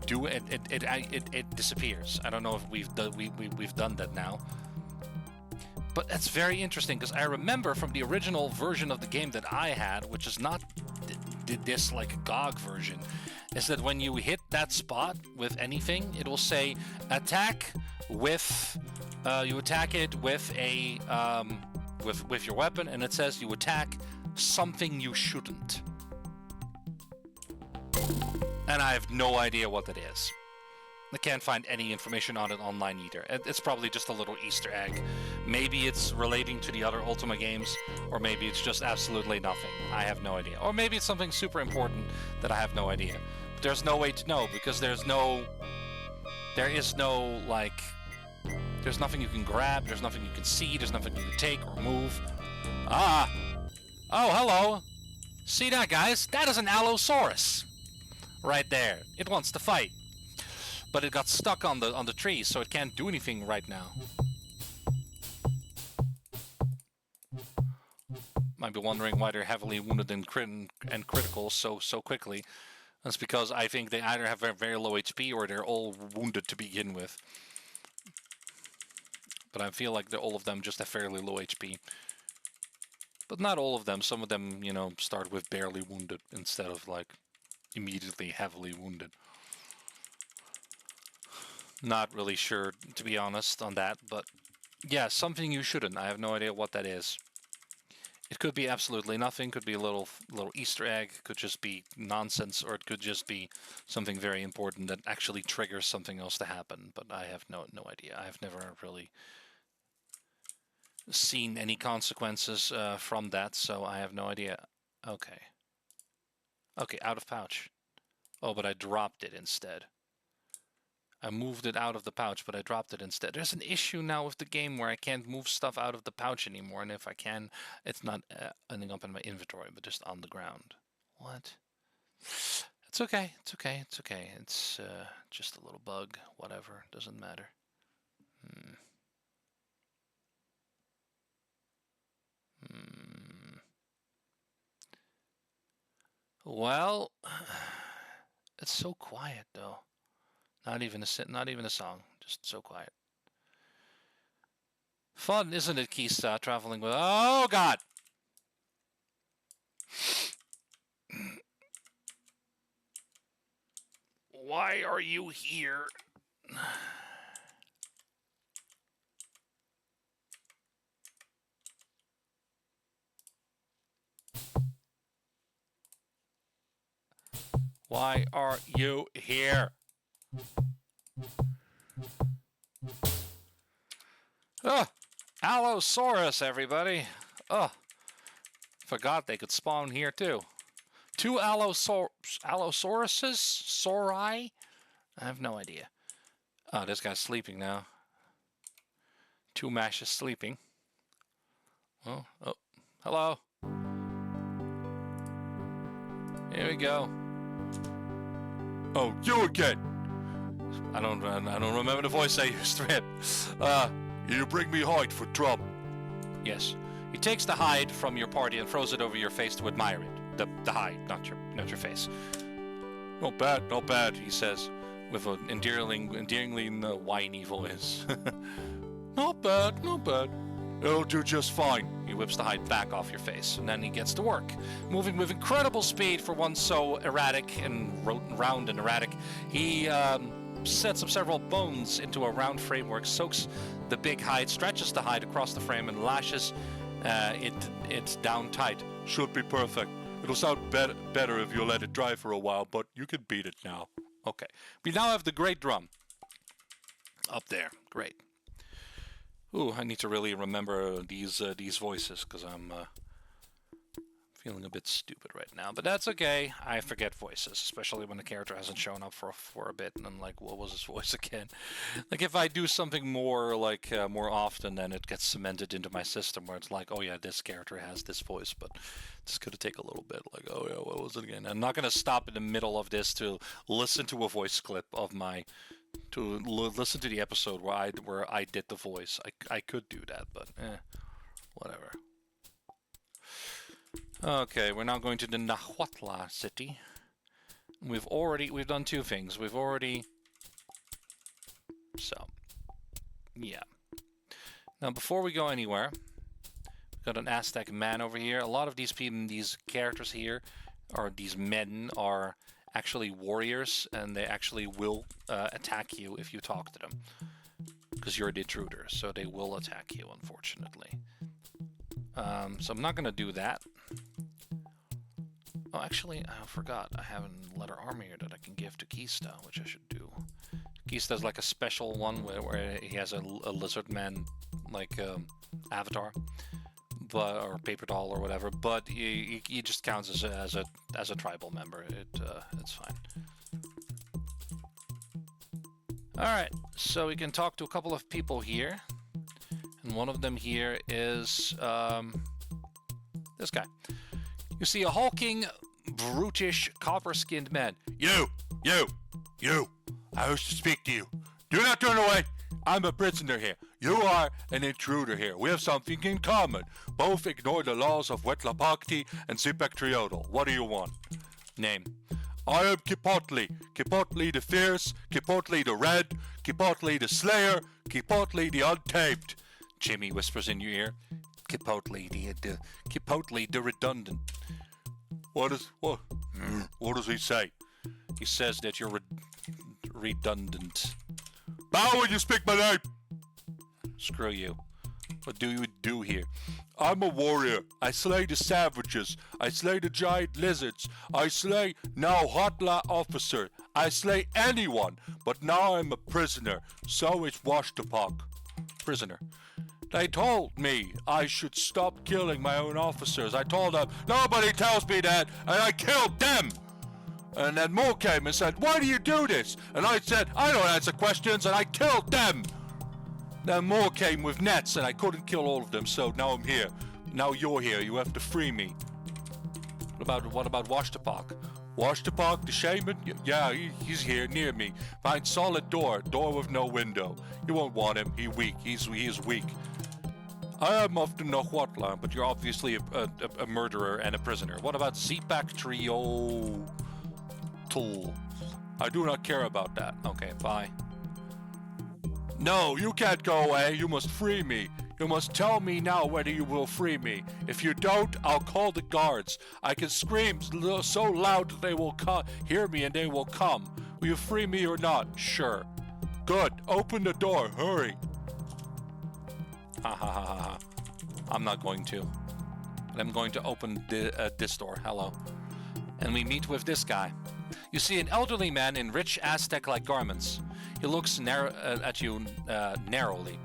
S1: do it, it disappears. I don't know if we've done that now. But that's very interesting, because I remember from the original version of the game that I had, which is not this like GOG version, is that when you hit that spot with anything, it will say attack with you attack it with a with your weapon, and it says you attack something you shouldn't. And I have no idea what that is. I can't find any information on it online either. It's probably just a little Easter egg. Maybe it's relating to the other Ultima games, or maybe it's just absolutely nothing. I have no idea. Or maybe it's something super important that I have no idea. But there's no way to know, because there is no, like, there's nothing you can grab, there's nothing you can see, there's nothing you can take or move. Ah! Oh, hello! See that, guys? That is an Allosaurus! Right there. It wants to fight. But it got stuck on the tree, so it can't do anything right now. Might be wondering why they're heavily wounded and critical so quickly. That's because I think they either have very low HP or they're all wounded to begin with. But I feel like all of them just have fairly low HP. But not all of them. Some of them, you know, start with barely wounded instead of like immediately heavily wounded. Not really sure, to be honest, on that, but yeah, something you shouldn't. I have no idea what that is. It could be absolutely nothing. Could be a little Easter egg. Could just be nonsense, or it could just be something very important that actually triggers something else to happen. But I have no idea. I have never really seen any consequences from that, so I have no idea. Okay. Okay, out of pouch. Oh, but I dropped it instead. I moved it out of the pouch, but I dropped it instead. There's an issue now with the game where I can't move stuff out of the pouch anymore, and if I can, it's not ending up in my inventory, but just on the ground. What? It's okay. It's okay. It's okay. It's just a little bug. Whatever. Doesn't matter. Well, it's so quiet though. Not even a song. Just so quiet. Fun, isn't it, Keista, traveling with... Oh, God! Why are you here? Why are you here? Oh, Allosaurus, everybody. Oh, forgot they could spawn here too. Two Allosauruses? Sauri? I have no idea. Oh, this guy's sleeping now. Two Mash is sleeping. Oh, hello. Here we go. Oh, you again. I don't remember the voice I used for it. You bring me hide for trouble. Yes. He takes the hide from your party and throws it over your face to admire it. The hide, not your face. Not bad, he says, with an endearingly whiny voice. Not bad. It'll do just fine. He whips the hide back off your face, and then he gets to work. Moving with incredible speed for one so erratic and round and erratic, he sets up several bones into a round framework, soaks the big hide, stretches the hide across the frame, and lashes it down tight. Should be perfect. It'll sound better if you let it dry for a while, but you can beat it now. Okay. We now have the great drum. Up there. Great. Ooh, I need to really remember these voices, because I'm feeling a bit stupid right now. But that's okay. I forget voices, especially when the character hasn't shown up for a bit, and I'm like, what was his voice again? Like, if I do something more more often, then it gets cemented into my system, where it's like, oh yeah, this character has this voice, but it's gonna take a little bit. Like, oh yeah, what was it again? I'm not gonna stop in the middle of this to listen to a voice clip of listen to the episode where I did the voice. I could do that, but whatever. Okay, we're now going to the Nahuatl city. we've done two things. So, yeah. Now, before we go anywhere, we've got an Aztec man over here. A lot of these people, these characters here, or these men, are actually warriors, and they actually will attack you if you talk to them. Because you're the intruder, so they will attack you, unfortunately. So I'm not going to do that. Oh, actually, I forgot. I have a letter armor here that I can give to Kista, which I should do. Kista's like a special one where he has a lizard man, like avatar, or paper doll or whatever. But he just counts as a tribal member. It's fine. All right, so we can talk to a couple of people here, and one of them here is this guy. You see a hulking, brutish, copper-skinned man.
S2: You! I wish to speak to you. Do not turn away! I'm a prisoner here. You are an intruder here. We have something in common. Both ignore the laws of Huitzilopochtli and Zipactriotl. What do you want?
S1: Name.
S2: I am Kipotli. Kipotli the Fierce, Kipotli the Red, Kipotli the Slayer, Kipotli the Untamed.
S1: Jimmy whispers in your ear. Kipotli the Redundant.
S2: What does he say?
S1: He says that you're redundant.
S2: Bow when you speak my name!
S1: Screw you. What do you do here?
S2: I'm a warrior. I slay the savages. I slay the giant lizards. I slay Nahuatl officer. I slay anyone. But now I'm a prisoner. So is Washtapok.
S1: Prisoner.
S2: They told me I should stop killing my own officers. I told them, nobody tells me that, and I killed them. And then Mo came and said, why do you do this? And I said, I don't answer questions, and I killed them. Then Mo came with nets, and I couldn't kill all of them, so now I'm here. Now you're here. You have to free me.
S1: What about Washtapok?
S2: Washtapok, the shaman? Yeah, he's here near me. Find solid door with no window. You won't want him. He is weak. I am of the Nahuatl, but you're obviously a murderer and a prisoner. What about Zipactriotl? I do not care about that.
S1: Okay, bye.
S2: No, you can't go away. You must free me. You must tell me now whether you will free me. If you don't, I'll call the guards. I can scream so loud that they will hear me and they will come. Will you free me or not? Sure. Good. Open the door. Hurry.
S1: Ha ha ha ha ha. I'm not going to. I'm going to open this door. Hello. And we meet with this guy. You see an elderly man in rich Aztec-like garments. He looks at you narrowly.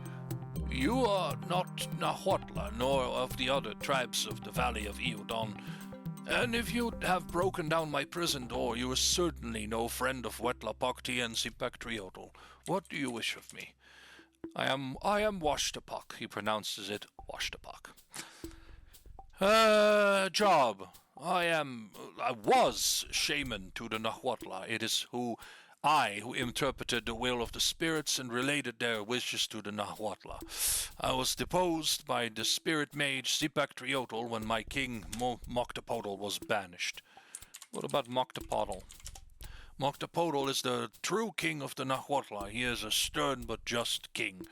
S3: You are not Nahuatl, nor of the other tribes of the Valley of Iudon. And if you have broken down my prison door, you are certainly no friend of Huitzilopochtli and Zipactriotl. What do you wish of me?
S1: I am Washtapok. He pronounces it Washtapok.
S3: Job. I was shaman to the Nahuatl. It is who interpreted the will of the spirits and related their wishes to the Nahuatl. I was deposed by the spirit mage Zipactriotl when my king Moctopodl was banished.
S1: What about Moctopodl?
S3: Moctopodl is the true king of the Nahuatl. He is a stern but just king.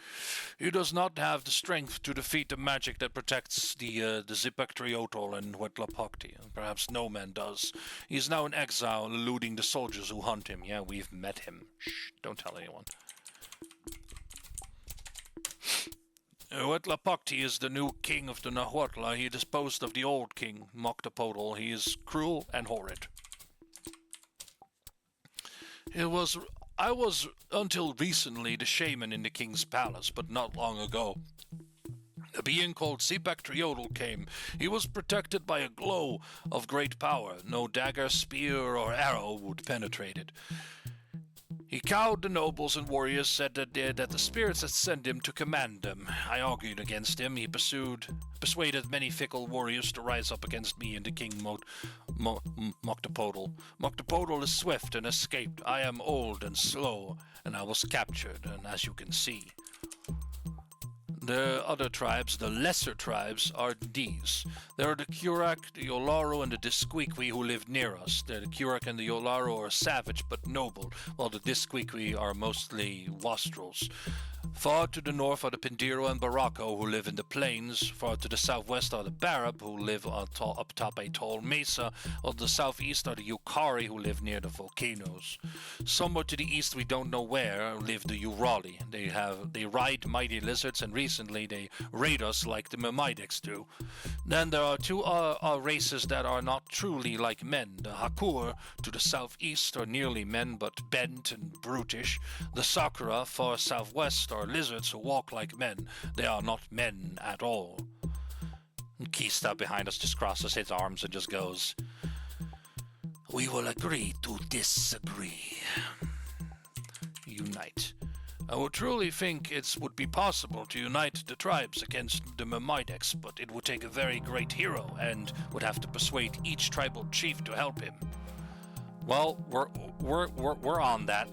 S3: He does not have the strength to defeat the magic that protects the Zipactriotl and Huitzilopochtli. Perhaps no man does. He is now in exile, eluding the soldiers who hunt him.
S1: Yeah, we've met him. Shh, don't tell anyone.
S3: Huitzilopochtli is the new king of the Nahuatl. He disposed of the old king, Moctopodl. He is cruel and horrid. I was until recently the shaman in the king's palace, but not long ago. A being called Zipactriotl came. He was protected by a glow of great power. No dagger, spear, or arrow would penetrate it. He cowed the nobles and warriors, said that the spirits had sent him to command them. I argued against him. He persuaded many fickle warriors to rise up against me and the king Moctopodl. Moctopodl is swift and escaped. I am old and slow, and I was captured, and as you can see. The other tribes, the lesser tribes, are these. There are the Curak, the Yolaro, and the Disquiqui who live near us. The Curak and the Yolaro are savage but noble, while the Disquiqui are mostly wastrels. Far to the north are the Pindiro and Barako, who live in the plains. Far to the southwest are the Barab, who live up top a tall mesa, while to the southeast are the Yukari, who live near the volcanoes. Somewhere to the east, we don't know where, live the Urali. They ride mighty lizards, and recently they raid us like the Myrmidex do. Then there are two races that are not truly like men. The Hakur, to the southeast, are nearly men, but bent and brutish. The Sakura, far southwest, are lizards who walk like men. They are not men at all. And Kista behind us just crosses his arms and just goes, "We will agree to disagree. Unite. I would truly think it would be possible to unite the tribes against the Myrmidex, but it would take a very great hero and would have to persuade each tribal chief to help him."
S1: Well, we're on that.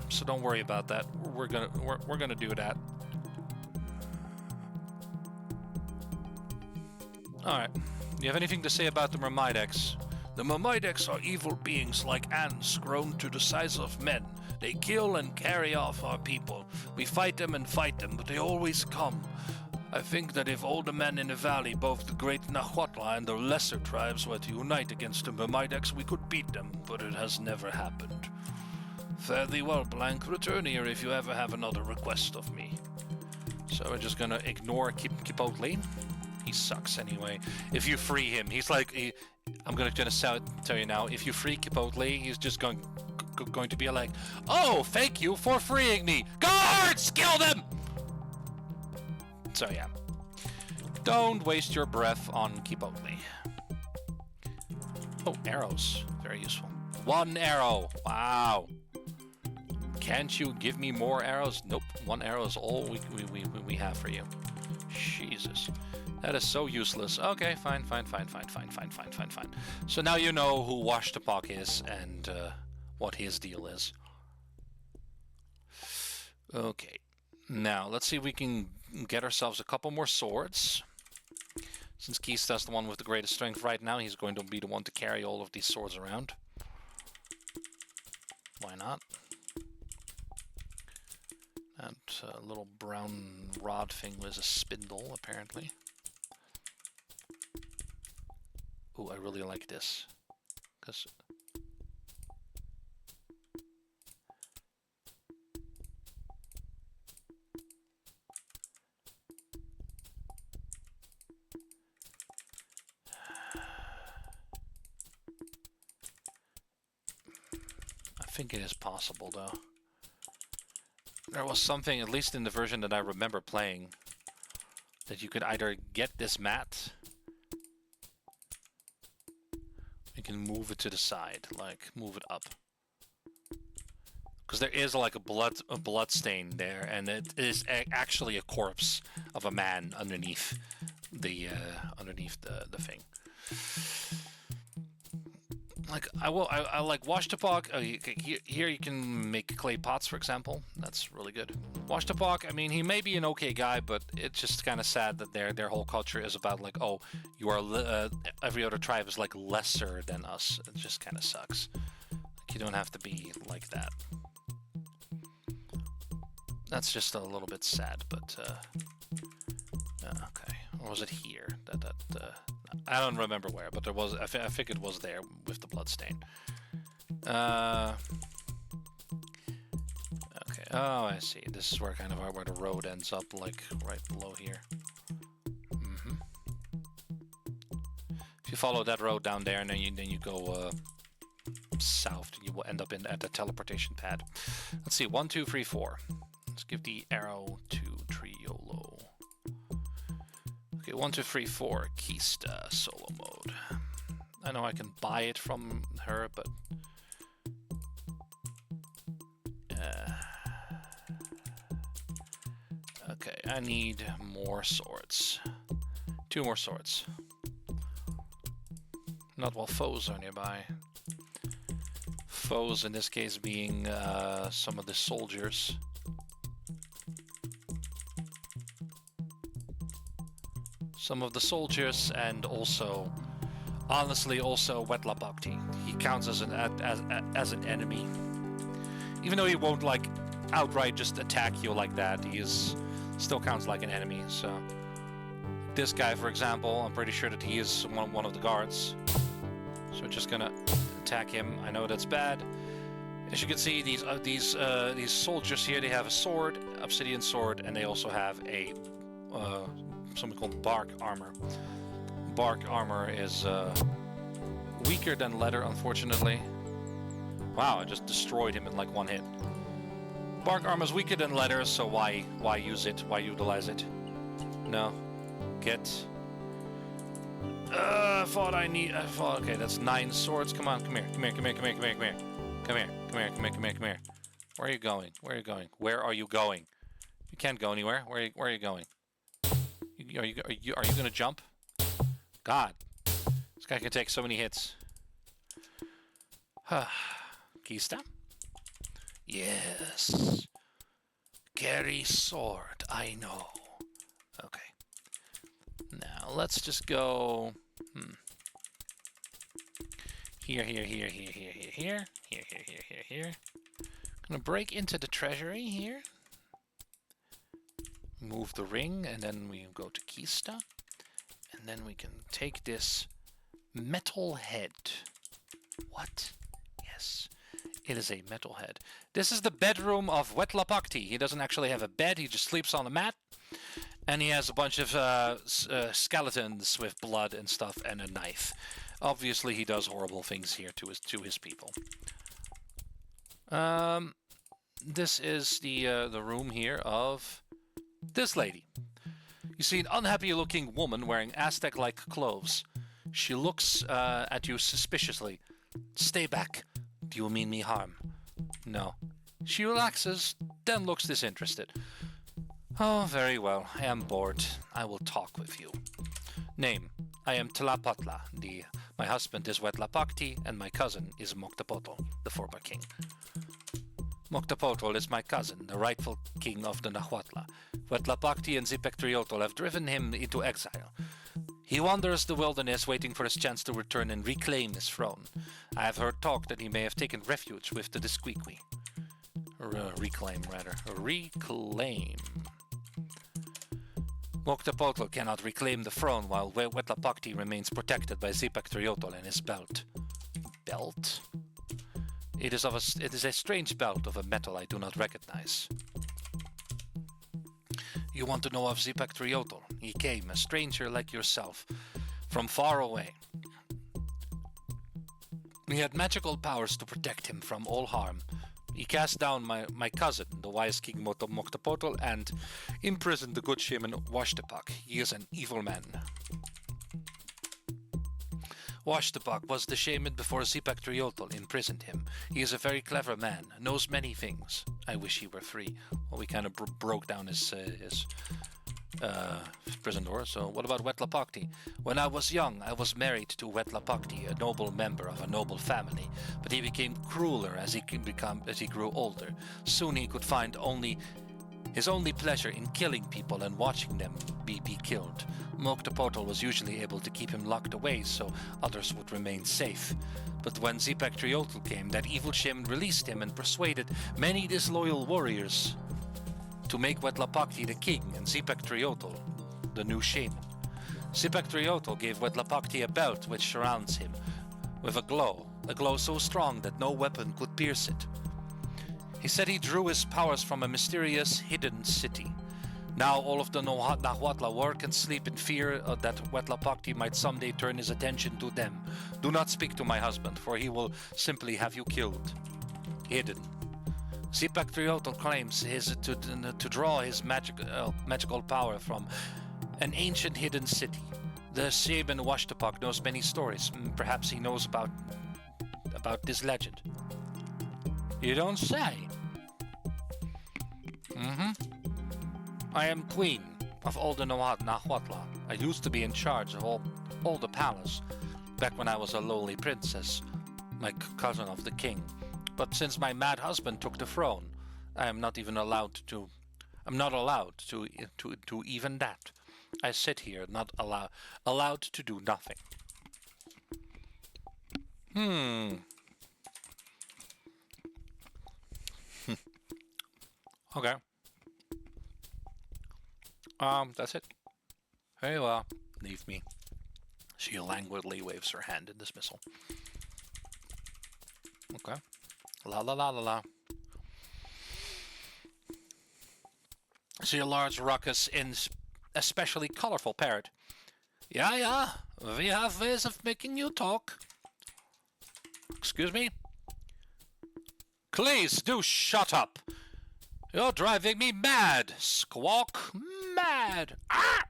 S1: So don't worry about that. We're gonna do that. All right. You have anything to say about the Myrmidex?
S3: The Myrmidex are evil beings like ants grown to the size of men. They kill and carry off our people. We fight them, but they always come. I think that if all the men in the valley, both the great Nahuatl and the lesser tribes, were to unite against the Myrmidex, we could beat them, but it has never happened. Fare thee well, Blank. Return here if you ever have another request of me.
S1: So we're just gonna ignore Chipotle. He sucks anyway. If you free him, he's like... I'm gonna tell you now, if you free Chipotle, he's just going to be like, "Oh, thank you for freeing me! Guards, kill them!" So yeah. Don't waste your breath on Chipotle. Oh, arrows. Very useful. 1 arrow. Wow. Can't you give me more arrows? Nope. 1 arrow is all we have for you. Jesus. That is so useless. Okay, fine. So now you know who Washtapok is and what his deal is. Okay. Now, let's see if we can get ourselves a couple more swords. Since Kista's the one with the greatest strength right now, he's going to be the one to carry all of these swords around. Why not? That little brown rod thing was a spindle, apparently. Ooh, I really like this. Because... I think it is possible, though. There was something, at least in the version that I remember playing, that you could either get this mat... You can move it to the side, like move it up, because there is like a blood stain there, and it is actually a corpse of a man underneath the thing. Like I like Washtapok. Here you can make clay pots, for example. That's really good. Washtapok, I mean, he may be an okay guy, but it's just kind of sad that their whole culture is about like, oh, you are every other tribe is like lesser than us. It just kind of sucks. Like, you don't have to be like that. That's just a little bit sad, but okay. Or was it here? I don't remember where, but there was. I think it was there with the blood stain. Okay. Oh, I see. This is where where the road ends up, like right below here. If you follow that road down there, and then you go south, you will end up at the teleportation pad. Let's see. 1, 2, 3, 4. Let's give the arrow to Triolo. Okay, 1, 2, 3, 4. Kista solo mode. I know I can buy it from her, but okay, I need more swords. 2 more swords. Not while foes are nearby. Foes in this case being some of the soldiers. some of the soldiers, and also, honestly, also Wetlapakti. He counts as an enemy. Even though he won't like outright just attack you like that, he still counts like an enemy. So this guy, for example, I'm pretty sure that he is one of the guards. So we're just gonna attack him. I know that's bad. As you can see, these soldiers here, they have a sword, obsidian sword, and they also have a something called bark armor. Bark armor is weaker than leather, unfortunately. Wow, I just destroyed him in like one hit. Bark armor is weaker than leather, so why use it? Why utilize it? No. Get. I thought okay, that's 9 swords. Come on, come here. Come here. Come here. Come here. Come here. Come here. Come here. Come here. Come here. Come here. Come here. Where are you going? Where are you going? Where are you going? You can't go anywhere. Where are you going? Are you gonna jump? God, this guy can take so many hits. Kista? Yes. Carry sword, I know. Okay. Now let's just go. Here. Gonna break into the treasury here. Move the ring, and then we go to Kista. And then we can take this metal head. What? Yes. It is a metal head. This is the bedroom of Wetlapakti. He doesn't actually have a bed, he just sleeps on a mat. And he has a bunch of skeletons with blood and stuff and a knife. Obviously he does horrible things here to his people. This is the room here of this lady. You see an unhappy-looking woman wearing Aztec-like clothes. She looks at you suspiciously. Stay back. Do you mean me harm? No. She relaxes, then looks disinterested. Oh, very well. I am bored. I will talk with you. Name. I am Tlapatla. My husband is Wetlapakti, and my cousin is Moctopotl, the former king. Moctopotl is my cousin, the rightful king of the Nahuatl. Wetlapakti and Zipectriotl have driven him into exile. He wanders the wilderness waiting for his chance to return and reclaim his throne. I have heard talk that he may have taken refuge with the Disquiqui. Reclaim, rather. Reclaim. Moctopotl cannot reclaim the throne while Wetlapakti remains protected by Zipectriotl and his belt. Belt? It is a strange belt of a metal I do not recognize. You want to know of Zipectriotl? He came, a stranger like yourself, from far away. He had magical powers to protect him from all harm. He cast down my cousin, the wise King Moctopotl, and imprisoned the good shaman Washtapak. He is an evil man. Washtapak was the shaman before Zipectriotl imprisoned him. He is a very clever man, knows many things. I wish he were free. Well, we kind of broke down his prison door. So what about Wetlapakti? When I was young, I was married to Wetlapakti, a noble member of a noble family. But he became crueler as he grew older. Soon he could find his only pleasure in killing people and watching them be killed. Moctopotl was usually able to keep him locked away so others would remain safe. But when Zipectriotl came, that evil shaman released him and persuaded many disloyal warriors to make Wetlapakti the king and Zipectriotl the new shaman. Zipectriotl gave Wetlapakti a belt which surrounds him with a glow so strong that no weapon could pierce it. He said he drew his powers from a mysterious hidden city. Now all of the Nahuatl work and sleep in fear that Wetlapakti might someday turn his attention to them. Do not speak to my husband, for he will simply have you killed. Hidden. Zipectriotl claims to draw his magical power from an ancient hidden city. The shaman Washtapak knows many stories. Perhaps he knows about this legend. You don't say. I am queen of all the Nahuatl. I used to be in charge of all the palace, back when I was a lowly princess, like cousin of the king. But since my mad husband took the throne, I'm not allowed to even that. I sit here, not allowed to do nothing. Okay. That's it. Very well. Leave me. She languidly waves her hand in dismissal. Okay. La la la la la. See a large ruckus in especially colorful parrot. Yeah, we have ways of making you talk. Excuse me? Please do shut up. You're driving me mad, Squawk. Mad. Ah!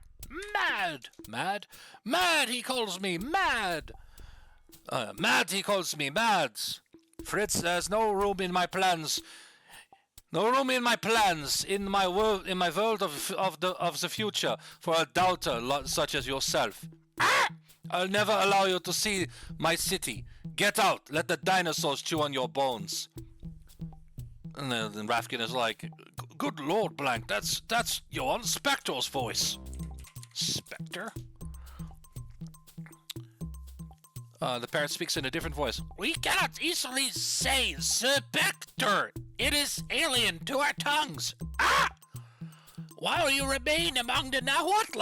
S1: Mad. Mad? Mad, he calls me mad. Mad, he calls me mads. Fritz, there's no room in my plans. No room in my plans, in my world of the future, for a doubter such as yourself. Ah! I'll never allow you to see my city. Get out. Let the dinosaurs chew on your bones. And then Rafkin is like, good Lord, Blank, that's Johann Spector's voice. Spector? The parrot speaks in a different voice. We cannot easily say Spector. It is alien to our tongues. Ah! While you remain among the Nahuatl,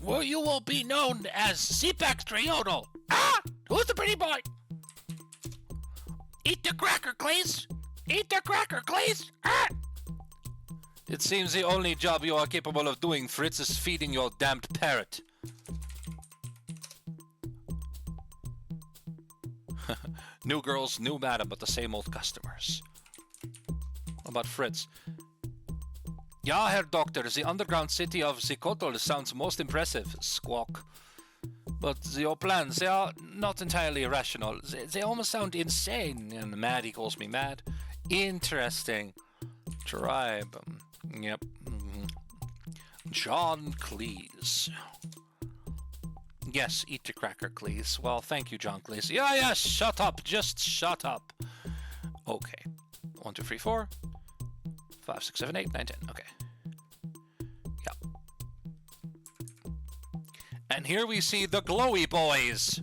S1: where you will be known as Spectriodal. Ah! Who's the pretty boy? Eat the cracker, please. Eat the cracker, please. Ah! It seems the only job you are capable of doing, Fritz, is feeding your damned parrot. New girls, new madam, but the same old customers. What about Fritz? Ja, Herr Doctor, the underground city of Zikotl sounds most impressive, Squawk. But your plans, they are not entirely rational. They almost sound insane. And mad, he calls me mad. Interesting. Tribe. Yep. John Cleese. Yes, eat the cracker, Cleese. Well, thank you, John Cleese. Yeah, shut up. Just shut up. Okay. 1, 2, 3, 4. 5, 6, 7, 8, 9, 10. Okay. Yeah. And here we see the glowy boys.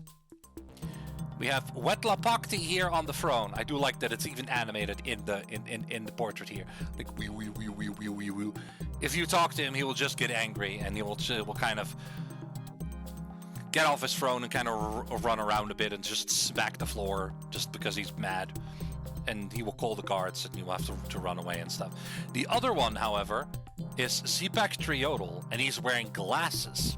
S1: We have Wetlapakti here on the throne. I do like that it's even animated in the portrait here. Like wee wee wee wee wee wee wee. If you talk to him, he will just get angry and he will kind of get off his throne and kind of run around a bit and just smack the floor just because he's mad. And he will call the guards and you will have to run away and stuff. The other one, however, is Zipak Triodal, and he's wearing glasses.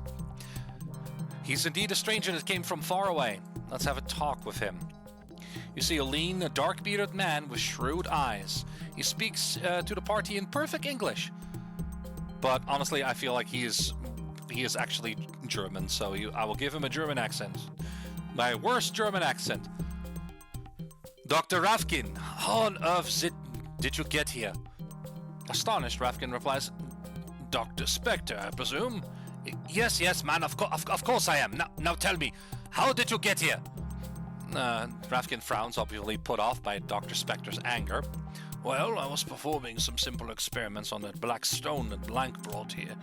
S1: He's indeed a stranger that came from far away. Let's have a talk with him. You see a lean, dark-bearded man with shrewd eyes. He speaks to the party in perfect English. But honestly, I feel like he is actually German, so I will give him a German accent. My worst German accent. Dr. Rafkin, how on earth did you get here? Astonished, Rafkin replies, Dr. Spector, I presume? Yes, man, of course I am. Now tell me, how did you get here? Rafkin frowns, obviously put off by Dr. Spector's anger. Well, I was performing some simple experiments on that black stone that Blank brought here.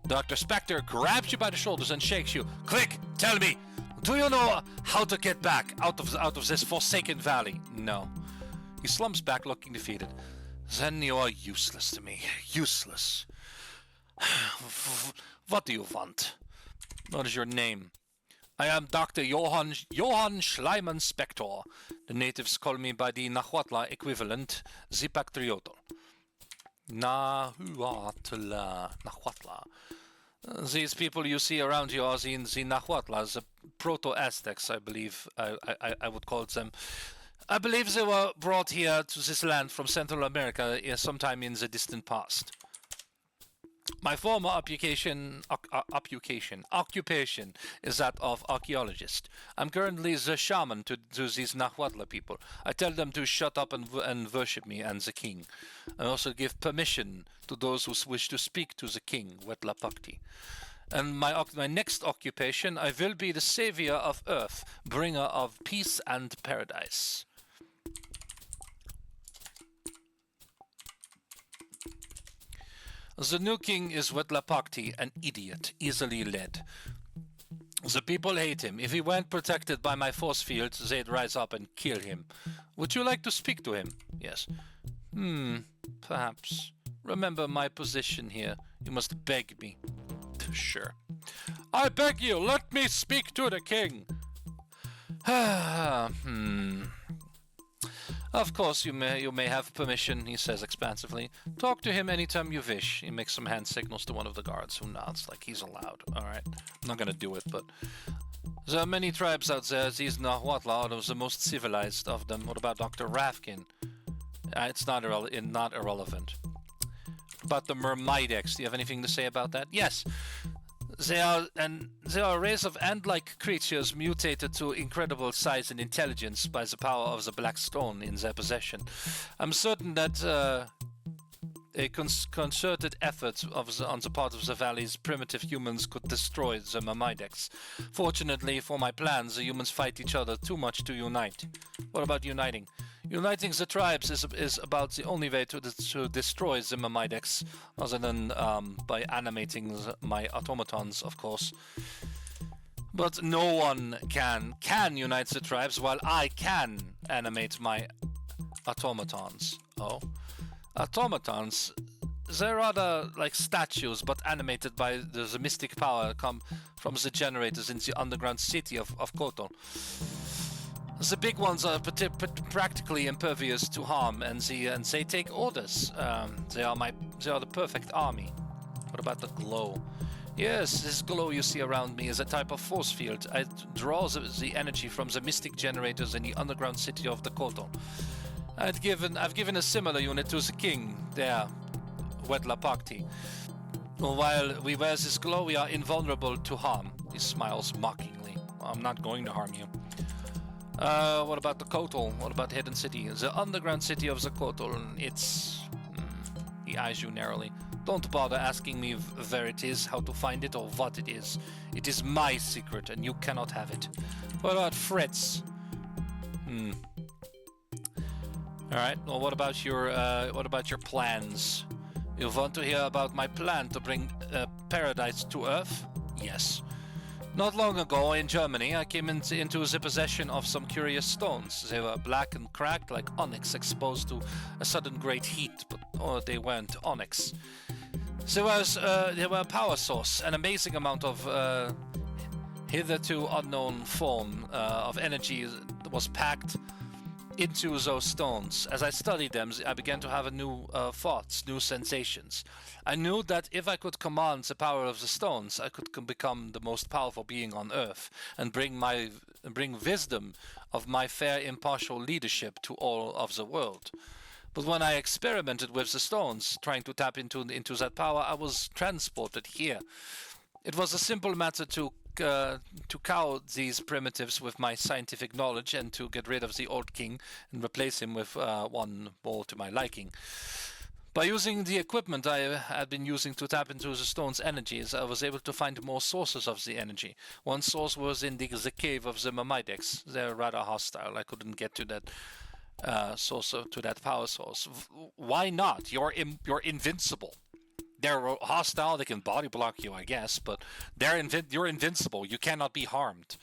S1: Dr. Spector grabs you by the shoulders and shakes you. Quick, tell me, do you know how to get back out of this forsaken valley? No. He slumps back, looking defeated. Then you are useless to me. Useless. What do you want? What is your name? I am Dr. Johann Schleiman Spector. The natives call me by the Nahuatl equivalent, Zipak Triodal. Nahuatl. These people you see around you are the Nahuatl, the Proto-Aztecs, I believe I would call them. I believe they were brought here to this land from Central America sometime in the distant past. My former occupation is that of archaeologist. I'm currently the shaman to these Nahuatl people. I tell them to shut up and worship me and the king. I also give permission to those who wish to speak to the king, Wetlapakti. And my next occupation, I will be the savior of earth, bringer of peace and paradise.
S3: The new king is Wetlapakti, an idiot, easily led. The people hate him. If he weren't protected by my force field, they'd rise up and kill him. Would you like to speak to him? Yes. Perhaps. Remember my position here. You must beg me. Sure. I beg you, let me speak to the king. Of course, you may have permission, he says expansively. Talk to him anytime you wish. He makes some hand signals to one of the guards, who nods like he's allowed. Alright, I'm not gonna do it, but... There are many tribes out there. These Nahuatl are the most civilized of them. What about Dr. Rafkin? It's not irrelevant. About the Myrmidex, do you have anything to say about that? Yes. They are a race of ant-like creatures mutated to incredible size and intelligence by the power of the black stone in their possession. I'm certain that a concerted effort on the part of the valley's primitive humans could destroy the Myrmidex. Fortunately for my plans, the humans fight each other too much to unite. What about uniting? Uniting the tribes is about the only way to destroy the Myrmidex, other than by animating my automatons, of course. But no one can unite the tribes, while I can animate my automatons. Oh. Automatons, they're rather like statues, but animated by the mystic power come from the generators in the underground city of Kotal. The big ones are practically impervious to harm, and they take orders. They are the perfect army. What about the glow? Yes, this glow you see around me is a type of force field. It draws the energy from the mystic generators in the underground city of the Kotal. I've given a similar unit to the king there, Wetlapakti. While we wear this glow, we are invulnerable to harm. He smiles mockingly. I'm not going to harm you. What about the Kotal? What about Hidden City? The underground city of the Kotal. It's... He eyes you narrowly. Don't bother asking me where it is, how to find it, or what it is. It is my secret, and you cannot have it. What about Fritz? Alright, well, what about your plans? You want to hear about my plan to bring paradise to Earth? Yes. Not long ago in Germany, I came into the possession of some curious stones. They were black and cracked like onyx, exposed to a sudden great heat, but they weren't onyx. They were a power source, an amazing amount of hitherto unknown form of energy was packed into those stones. As I studied them, I began to have new thoughts, new sensations. I knew that if I could command the power of the stones, I could become the most powerful being on Earth and bring wisdom of my fair impartial leadership to all of the world. But when I experimented with the stones, trying to tap into that power, I was transported here. It was a simple matter to cow these primitives with my scientific knowledge and to get rid of the old king and replace him with one more to my liking. By using the equipment I had been using to tap into the stone's energies, I was able to find more sources of the energy. One source was in the cave of the Myrmidex. They're rather hostile. I couldn't get to that to that power source. Why not? You're invincible. They're hostile. They can body block you, I guess, but you're invincible. You cannot be harmed.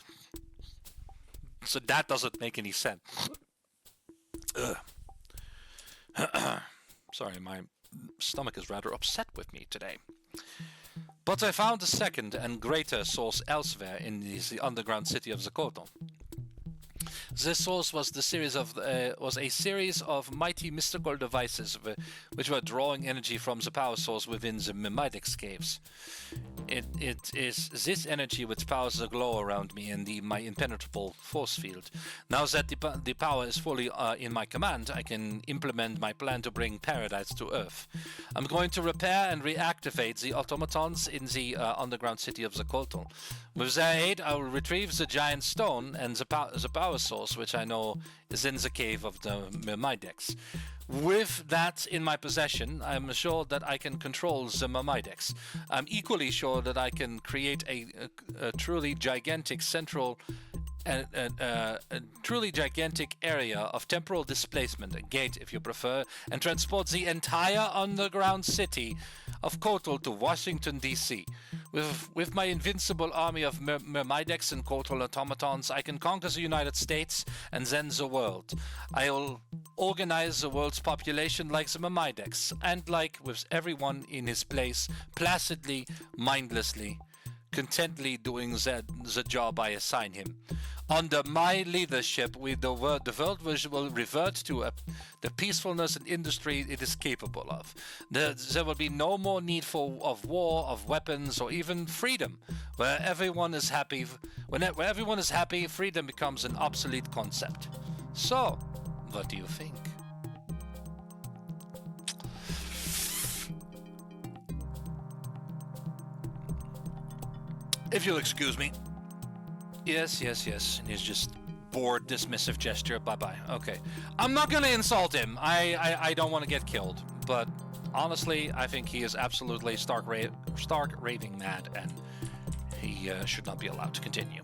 S3: So that doesn't make any sense. Sorry, my stomach is rather upset with me today. But I found a second and greater source elsewhere in the underground city of Zakoto. This source was a series of mighty mystical devices which were drawing energy from the power source within the Myrmidex caves. It is this energy which powers the glow around me and my impenetrable force field. Now that the power is fully in my command, I can implement my plan to bring paradise to Earth. I'm going to repair and reactivate the automatons in the underground city of Zakoto. With their aid, I will retrieve the giant stone and the power source, which I know is in the cave of the Myrmidex. With that in my possession, I'm sure that I can control the Myrmidex. I'm equally sure that I can create a truly gigantic a truly gigantic area of temporal displacement, a gate if you prefer, and transport the entire underground city
S1: of Kotal to Washington, D.C. With my invincible army of Myrmideks and Kotal automatons, I can conquer the United States and then the world. I'll organize the world's population like the Myrmideks, and like with everyone in his place, placidly, mindlessly, contently doing the job I assign him. Under my leadership, the world will revert to the peacefulness and industry it is capable of. There will be no more need of war, of weapons, or even freedom. Where everyone is happy, where everyone is happy, freedom becomes an obsolete concept. So, what do you think?
S3: If you'll excuse me.
S1: Yes. And he's just bored, dismissive gesture. Bye-bye. Okay. I'm not gonna insult him. I don't want to get killed. But honestly, I think he is absolutely stark raving mad, and he should not be allowed to continue.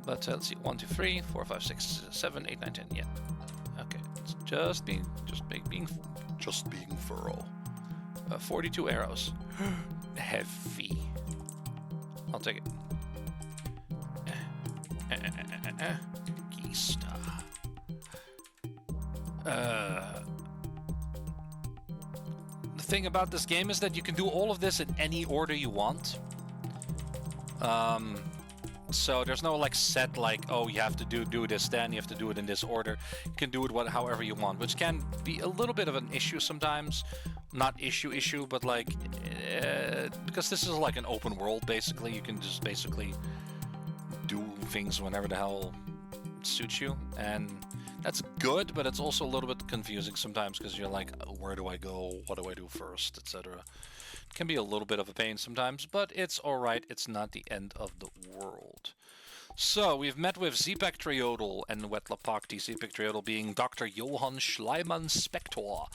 S1: But let's see. 1, 2, 3, 4, 5, 6, 7, 8, 9, 10. Yeah. Okay. It's just being thorough. 42 arrows. Heavy. I'll take it. Gista. The thing about this game is that you can do all of this in any order you want. So there's no like set like, oh, you have to do this, then you have to do it in this order. You can do it however you want, which can be a little bit of an issue sometimes. Not issue, but like because this is like an open world. Basically, you can just basically do things whenever the hell suits you, and that's good. But it's also a little bit confusing sometimes because you're like, where do I go? What do I do first, etc. It can be a little bit of a pain sometimes, but it's all right. It's not the end of the world. So we've met with Zipactriodal and Wetlapakti. Zipactriodal being Dr. Johann Schleimann Spector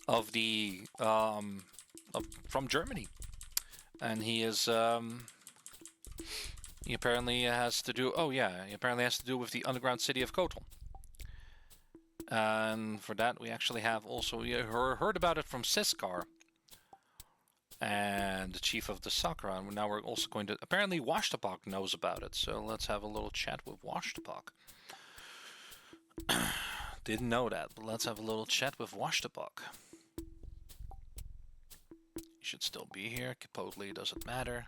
S1: of the from Germany, and he is he apparently has to do with the underground city of Kotal. And for that we actually have also heard about it from Siskar and the chief of the Sakra, and now we're also going to, apparently Washtapak knows about it, so let's have a little chat with Washtapak. Didn't know that, but let's have a little chat with Washtapak. He should still be here. Kapotli doesn't matter.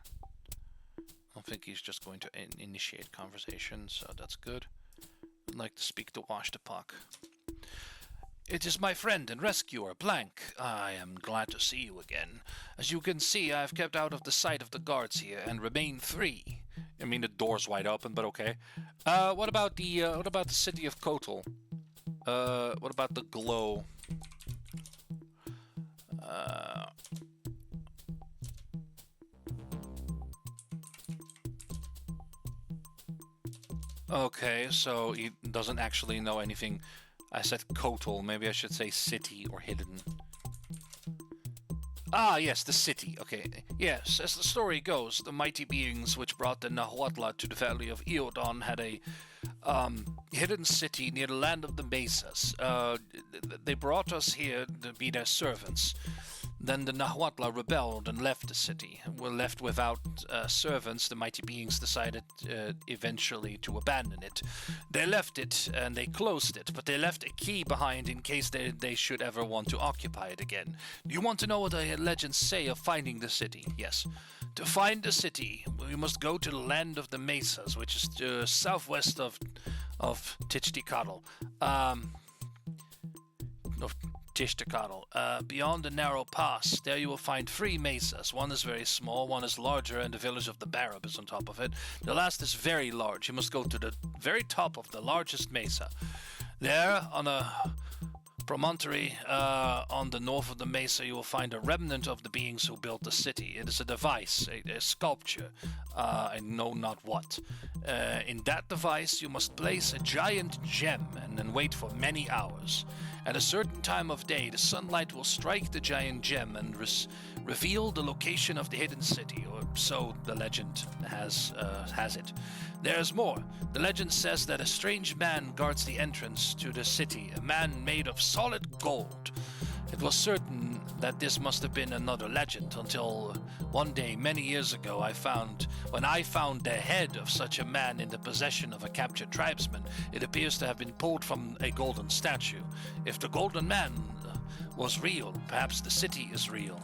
S1: I don't think he's just going to initiate conversation, so that's good. I'd like to speak to Washtapak.
S3: It is my friend and rescuer, Blank. I am glad to see you again. As you can see, I have kept out of the sight of the guards here and remain free.
S1: I mean, the door's wide open, but okay. What about the city of Kotal? What about the glow? Okay, so he doesn't actually know anything. I said Kotal, maybe I should say city or hidden.
S3: Ah, yes, the city. Okay, yes, as the story goes, the mighty beings which brought the Nahuatl to the valley of Eodon had a hidden city near the land of the Mesas. They brought us here to be their servants. Then the Nahuatl rebelled and left the city. We're left without servants. The mighty beings decided eventually to abandon it. They left it and they closed it, but they left a key behind in case they should ever want to occupy it again. Do you want to know what the legends say of finding the city? Yes. To find the city, we must go to the land of the Mesas, which is southwest of Tishtikatl. Beyond the narrow pass, there you will find 3 mesas. One is very small, one is larger, and the village of the Barab is on top of it. The last is very large. You must go to the very top of the largest mesa. There, on a promontory on the north of the mesa, you will find a remnant of the beings who built the city. It is a device, a sculpture, I know not what. In that device, you must place a giant gem and then wait for many hours. At a certain time of day, the sunlight will strike the giant gem and reveal the location of the hidden city, or so the legend has it. There's more. The legend says that a strange man guards the entrance to the city, a man made of solid gold. It was certain that this must have been another legend until one day many years ago when I found the head of such a man in the possession of a captured tribesman. It appears to have been pulled from a golden statue. If the golden man was real, perhaps the city is real.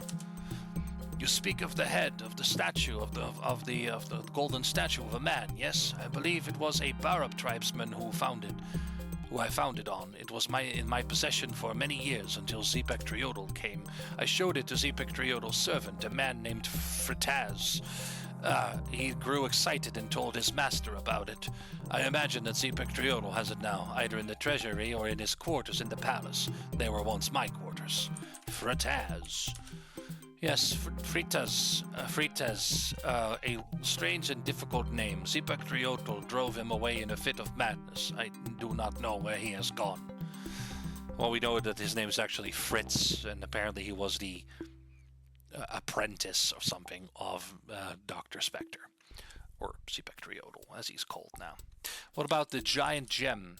S3: You speak of the head of the statue of the golden statue of a man. Yes, I believe it was a Barab tribesman who I found it on. It was in my possession for many years until Ep.2 came. I showed it to Ep.2's servant, a man named Fritaz. He grew excited and told his master about it. I imagine that Ep.2 has it now, either in the treasury or in his quarters in the palace. They were once my quarters. Fritaz. Yes, Fritas, a strange and difficult name. Ep.2 drove him away in a fit of madness. I do not know where he has gone. Well, we know that his name is actually Fritz, and apparently he was the apprentice or something of Dr. Spectre, or Ep.2, as he's called now. What about the giant gem?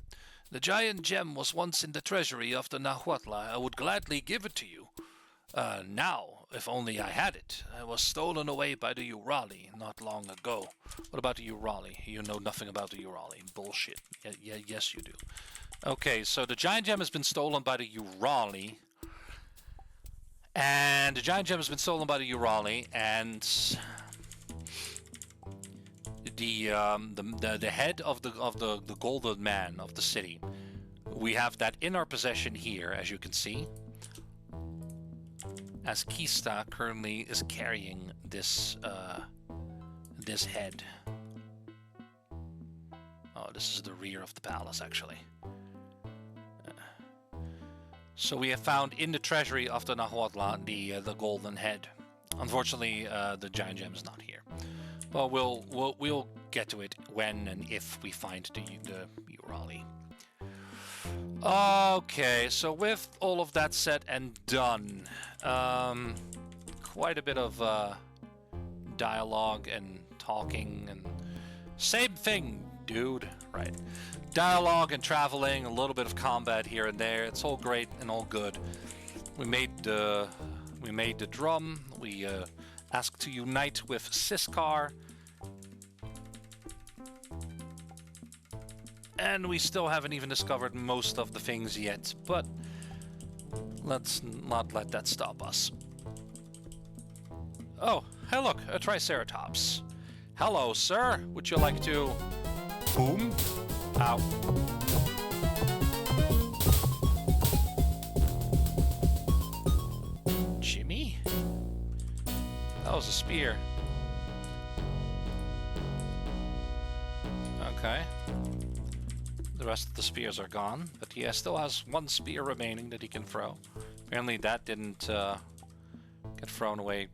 S3: The giant gem was once in the treasury of the Nahuatl. I would gladly give it to you. Now, if only I had it. It was stolen away by the Urali not long ago. What about the Urali? You know nothing about the Urali. Bullshit. Yes, you do. Okay, so the giant gem has been stolen by the Urali. And the head of the golden man of the city. We have that in our possession here, as you can see. As Kista currently is carrying this head. Oh, this is the rear of the palace, actually. So we have found in the treasury of the Nahuatl the golden head. Unfortunately, the giant gem is not here. Well, we'll get to it when and if we find the Urali. Okay, so with all of that said and done, quite a bit of dialogue and talking and same thing, dude. Right, dialogue and traveling, a little bit of combat here and there. It's all great and all good. We made the drum. We asked to unite with Siskar. And we still haven't even discovered most of the things yet, but let's not let that stop us. Oh, hey look, a Triceratops. Hello, sir. Would you like to... Boom? Ow. Jimmy? That was a spear. Okay. The rest of the spears are gone, but he still has one spear remaining that he can throw. Apparently that didn't get thrown away.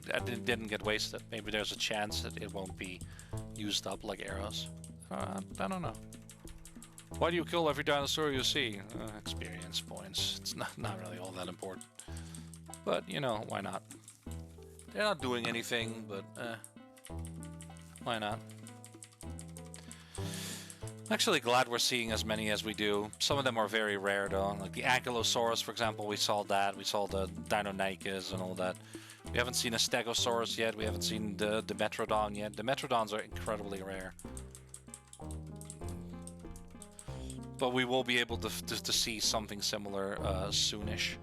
S3: That didn't get wasted. Maybe there's a chance that it won't be used up like arrows. I don't know. Why do you kill every dinosaur you see? Experience points. It's not really all that important. But, you know, why not? They're not doing anything, but why not? I'm actually glad we're seeing as many as we do. Some of them are very rare though, like the Ankylosaurus, for example. We saw that. We saw the Deinonychus and all that. We haven't seen a Stegosaurus yet. We haven't seen the Metrodon yet. The Metrodons are incredibly rare. But we will be able to see something similar soonish.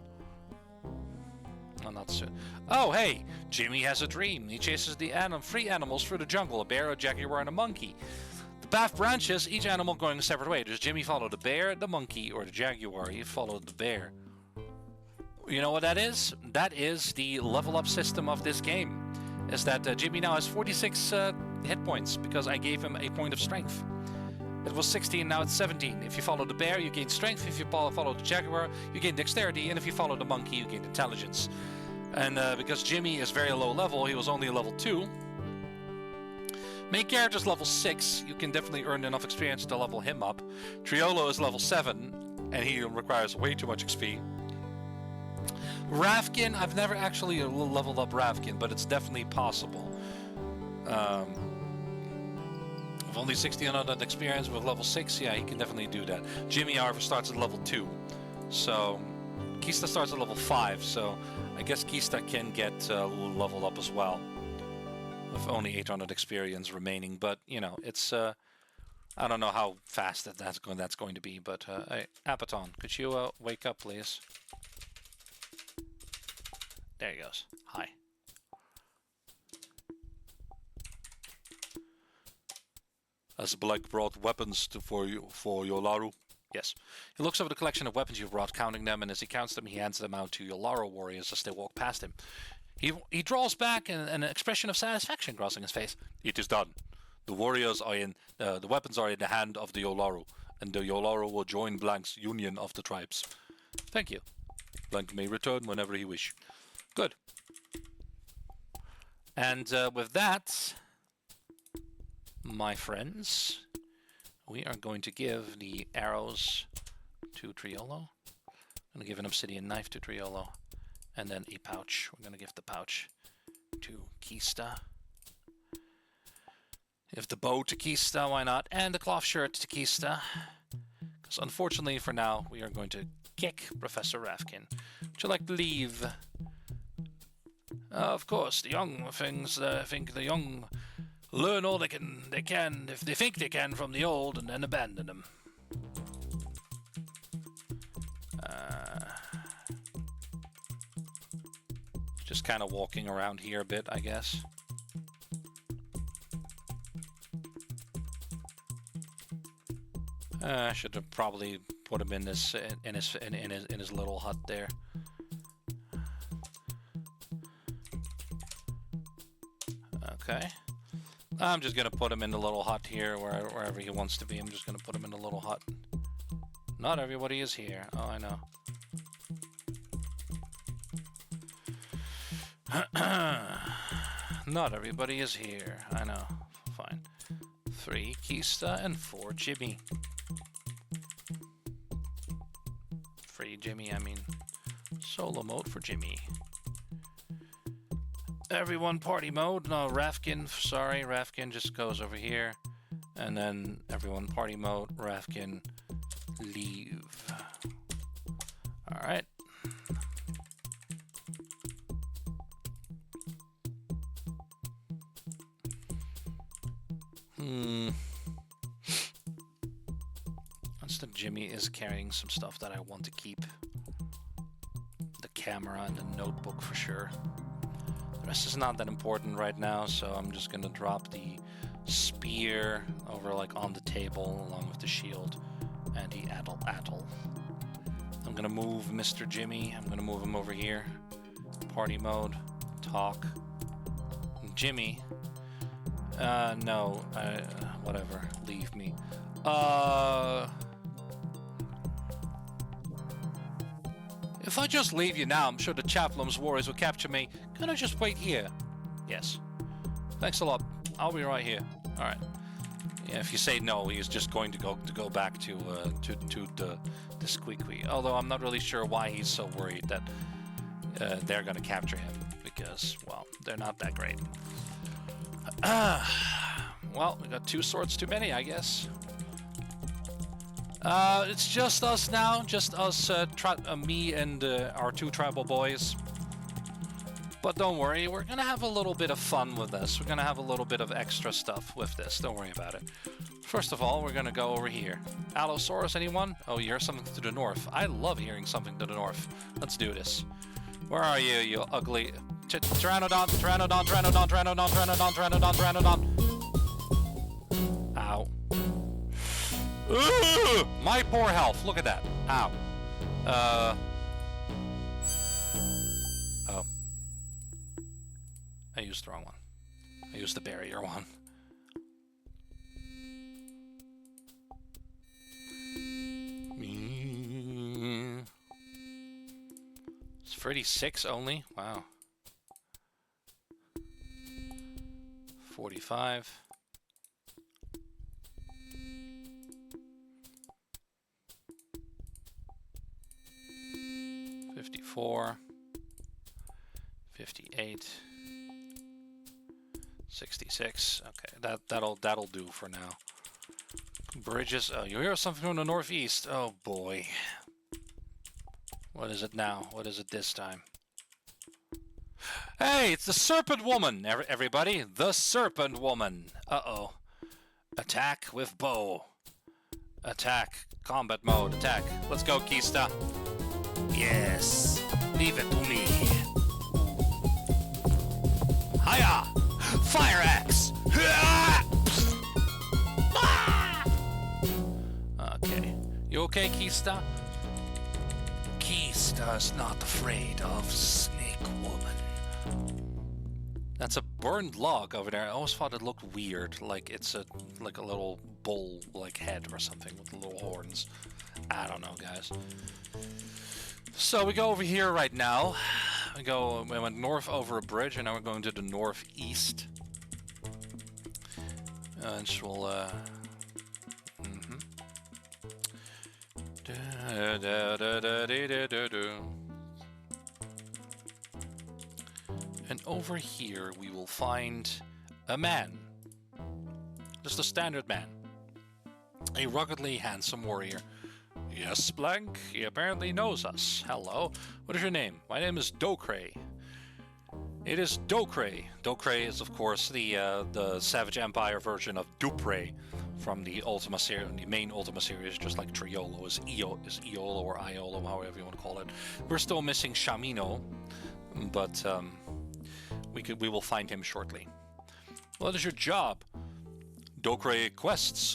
S3: No, not soon. Oh, hey! Jimmy has a dream. He chases the free animals through the jungle. A bear, a jaguar, and a monkey. The path branches, each animal going a separate way. Does Jimmy follow the bear, the monkey, or the jaguar? He followed the bear. You know what that is? That is the level up system of this game. Is that Jimmy now has 46 hit points because I gave him a point of strength. It was 16, now it's 17. If you follow the bear, you gain strength. If you follow the jaguar, you gain dexterity. And if you follow the monkey, you gain intelligence. And because Jimmy is very low level, he was only level 2. Main character's level 6. You can definitely earn enough experience to level him up. Triolo is level 7, and he requires way too much XP. Ravkin, I've never actually leveled up Ravkin, but it's definitely possible. With only 1600 experience with level 6, yeah, he can definitely do that. Jimmy, however, starts at level 2. So,
S1: Kista starts at level 5, so I guess Kista can get leveled up as well. With only 800 experience remaining, but you know, it's I don't know how fast that's going to be, but hey, Apaton, could you wake up, please? There he goes. Hi.
S2: Has Black brought weapons for Yolaru?
S1: Yes. He looks over the collection of weapons you've brought, counting them, and as he counts them, he hands them out to Yolaro warriors as they walk past him. He draws back, and an expression of satisfaction crossing his face.
S2: It is done. The warriors are in. The weapons are in the hand of the Yolaru, and the Yolaru will join Blank's union of the tribes.
S1: Thank you.
S2: Blank may return whenever he wish.
S1: Good. And with that, my friends, we are going to give the arrows to Triolo. I'm going to give an obsidian knife to Triolo. And then a pouch. We're going to give the pouch to Kista. Give the bow to Kista, why not? And the cloth shirt to Kista. Because unfortunately for now, we are going to kick Professor Rafkin. Would you like to leave? Of course, the young things think the young learn all they can if they think they can from the old and then abandon them. Just kind of walking around here a bit, I guess. I should have probably put him in his little hut there. Okay. I'm just gonna put him in the little hut here, wherever he wants to be. I'm just gonna put him in the little hut. Not everybody is here. Oh, I know. Not everybody is here. I know. Fine. 3 Kista and 4 Jimmy. 3 Jimmy, I mean. Solo mode for Jimmy. Everyone party mode. No, Rafkin, sorry. Rafkin just goes over here. And then everyone party mode. Rafkin, leave. Alright. Instant Jimmy is carrying some stuff that I want to keep. The camera and the notebook for sure. The rest is not that important right now, so I'm just gonna drop the spear over like on the table along with the shield and the attle. I'm gonna move Mr. Jimmy. I'm gonna move him over here. Party mode. Talk. Jimmy. No. Whatever. Leave me. If I just leave you now, I'm sure the Chaplum's warriors will capture me. Can I just wait here? Yes. Thanks a lot. I'll be right here. All right. Yeah, if you say no, he's just going to go back to the Squeaky. Although I'm not really sure why he's so worried that they're going to capture him, because well, they're not that great. Well, we got 2 swords too many, I guess. It's just us now, just us, me and our 2 tribal boys. But don't worry, we're gonna have a little bit of fun with this. We're gonna have a little bit of extra stuff with this, don't worry about it. First of all, we're gonna go over here. Allosaurus, anyone? Oh, you hear something to the north. I love hearing something to the north. Let's do this. Where are you, you ugly... Pteranodon. Ow. Ugh! My poor health, look at that. Ow. Oh. I used the wrong one. I used the barrier one. It's 36 only? Wow. 45. 54. 58. 66. Okay, that'll do for now. Bridges. Oh, you hear something from the northeast? Oh boy. What is it now? What is it this time? Hey, it's the Serpent Woman, everybody. The Serpent Woman. Uh-oh. Attack with bow. Attack. Combat mode. Attack. Let's go, Kista. Yes. Leave it to me. Hiya! Fire axe! Okay. You okay, Kista? Kista's not afraid of Snake Woman. That's a burned log over there. I always thought it looked weird, like it's a little bull like head or something with little horns. I don't know, guys. So we go over here right now. We went north over a bridge, and now we're going to the northeast. And we'll And over here we will find a man. Just a standard man. A ruggedly handsome warrior. Yes, Blank, he apparently knows us. Hello. What is your name? My name is Dokray. It is Dokray. Dokray is, of course, the Savage Empire version of Duprey from the Ultima series, the main Ultima series, just like Triolo is Iolo or Iolo, however you want to call it. We're still missing Shamino, but we will find him shortly. What is your job? Dokray quests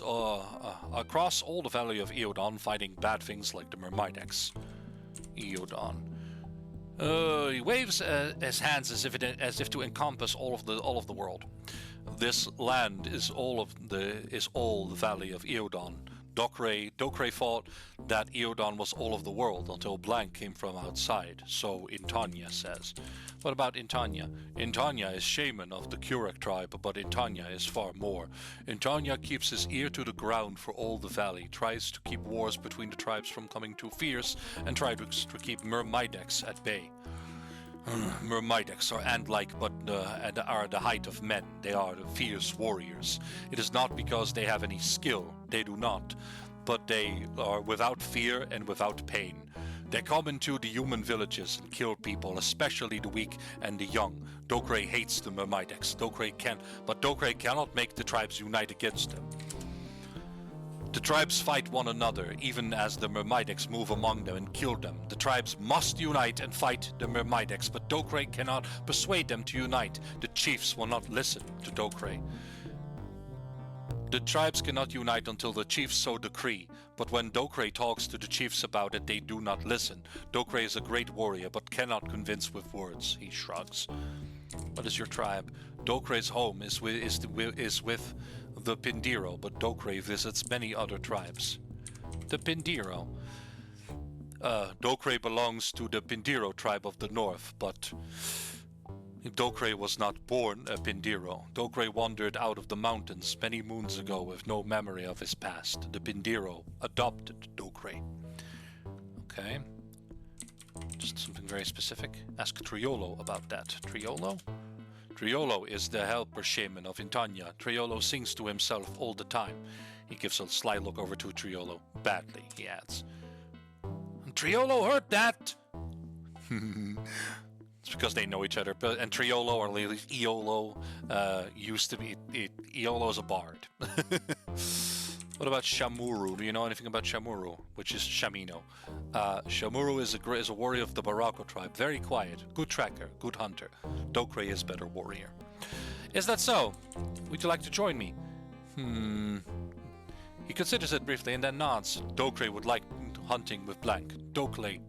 S1: across all the Valley of Eodon, fighting bad things like the Myrmidex. Eodon. He waves his hands as if to encompass all of the world. This land is all the Valley of Eodon. Dokray thought that Eodon was all of the world until Blank came from outside, so Intanya says. What about Intanya? Intanya is shaman of the Kurek tribe, but Intanya is far more. Intanya keeps his ear to the ground for all the valley, tries to keep wars between the tribes from coming too fierce, and tries to keep Myrmidex at bay. Myrmidex are ant-like, but are the height of men. They are the fierce warriors. It is not because they have any skill. They do not. But they are without fear and without pain. They come into the human villages and kill people, especially the weak and the young. Dokray hates the Myrmidex. But Dokray cannot make the tribes unite against them. The tribes fight one another, even as the Myrmidex move among them and kill them. The tribes must unite and fight the Myrmidex, but Dokray cannot persuade them to unite. The chiefs will not listen to Dokray. The tribes cannot unite until the chiefs so decree, but when Dokray talks to the chiefs about it, they do not listen. Dokray is a great warrior, but cannot convince with words. He shrugs. What is your tribe? Dokray's home is with the Pindiro, but Dokray visits many other tribes. The Pindiro. Dokray belongs to the Pindiro tribe of the north, but Dokray was not born a Pindiro. Dokray wandered out of the mountains many moons ago with no memory of his past. The Pindiro adopted Dokray. Okay. Just something very specific. Ask Triolo about that. Triolo? Triolo is the helper shaman of Intanya. Triolo sings to himself all the time. He gives a sly look over to Triolo. Badly, he adds. Triolo heard that! It's because they know each other. And Triolo, or at least Iolo, used to be... Iolo is a bard. What about Shamuru? Do you know anything about Shamuru? Which is Shamino. Shamuru is a warrior of the Barako tribe. Very quiet. Good tracker. Good hunter. Dokray is better warrior. Is that so? Would you like to join me? He considers it briefly and then nods. Dokray would like hunting with Blank. Dokray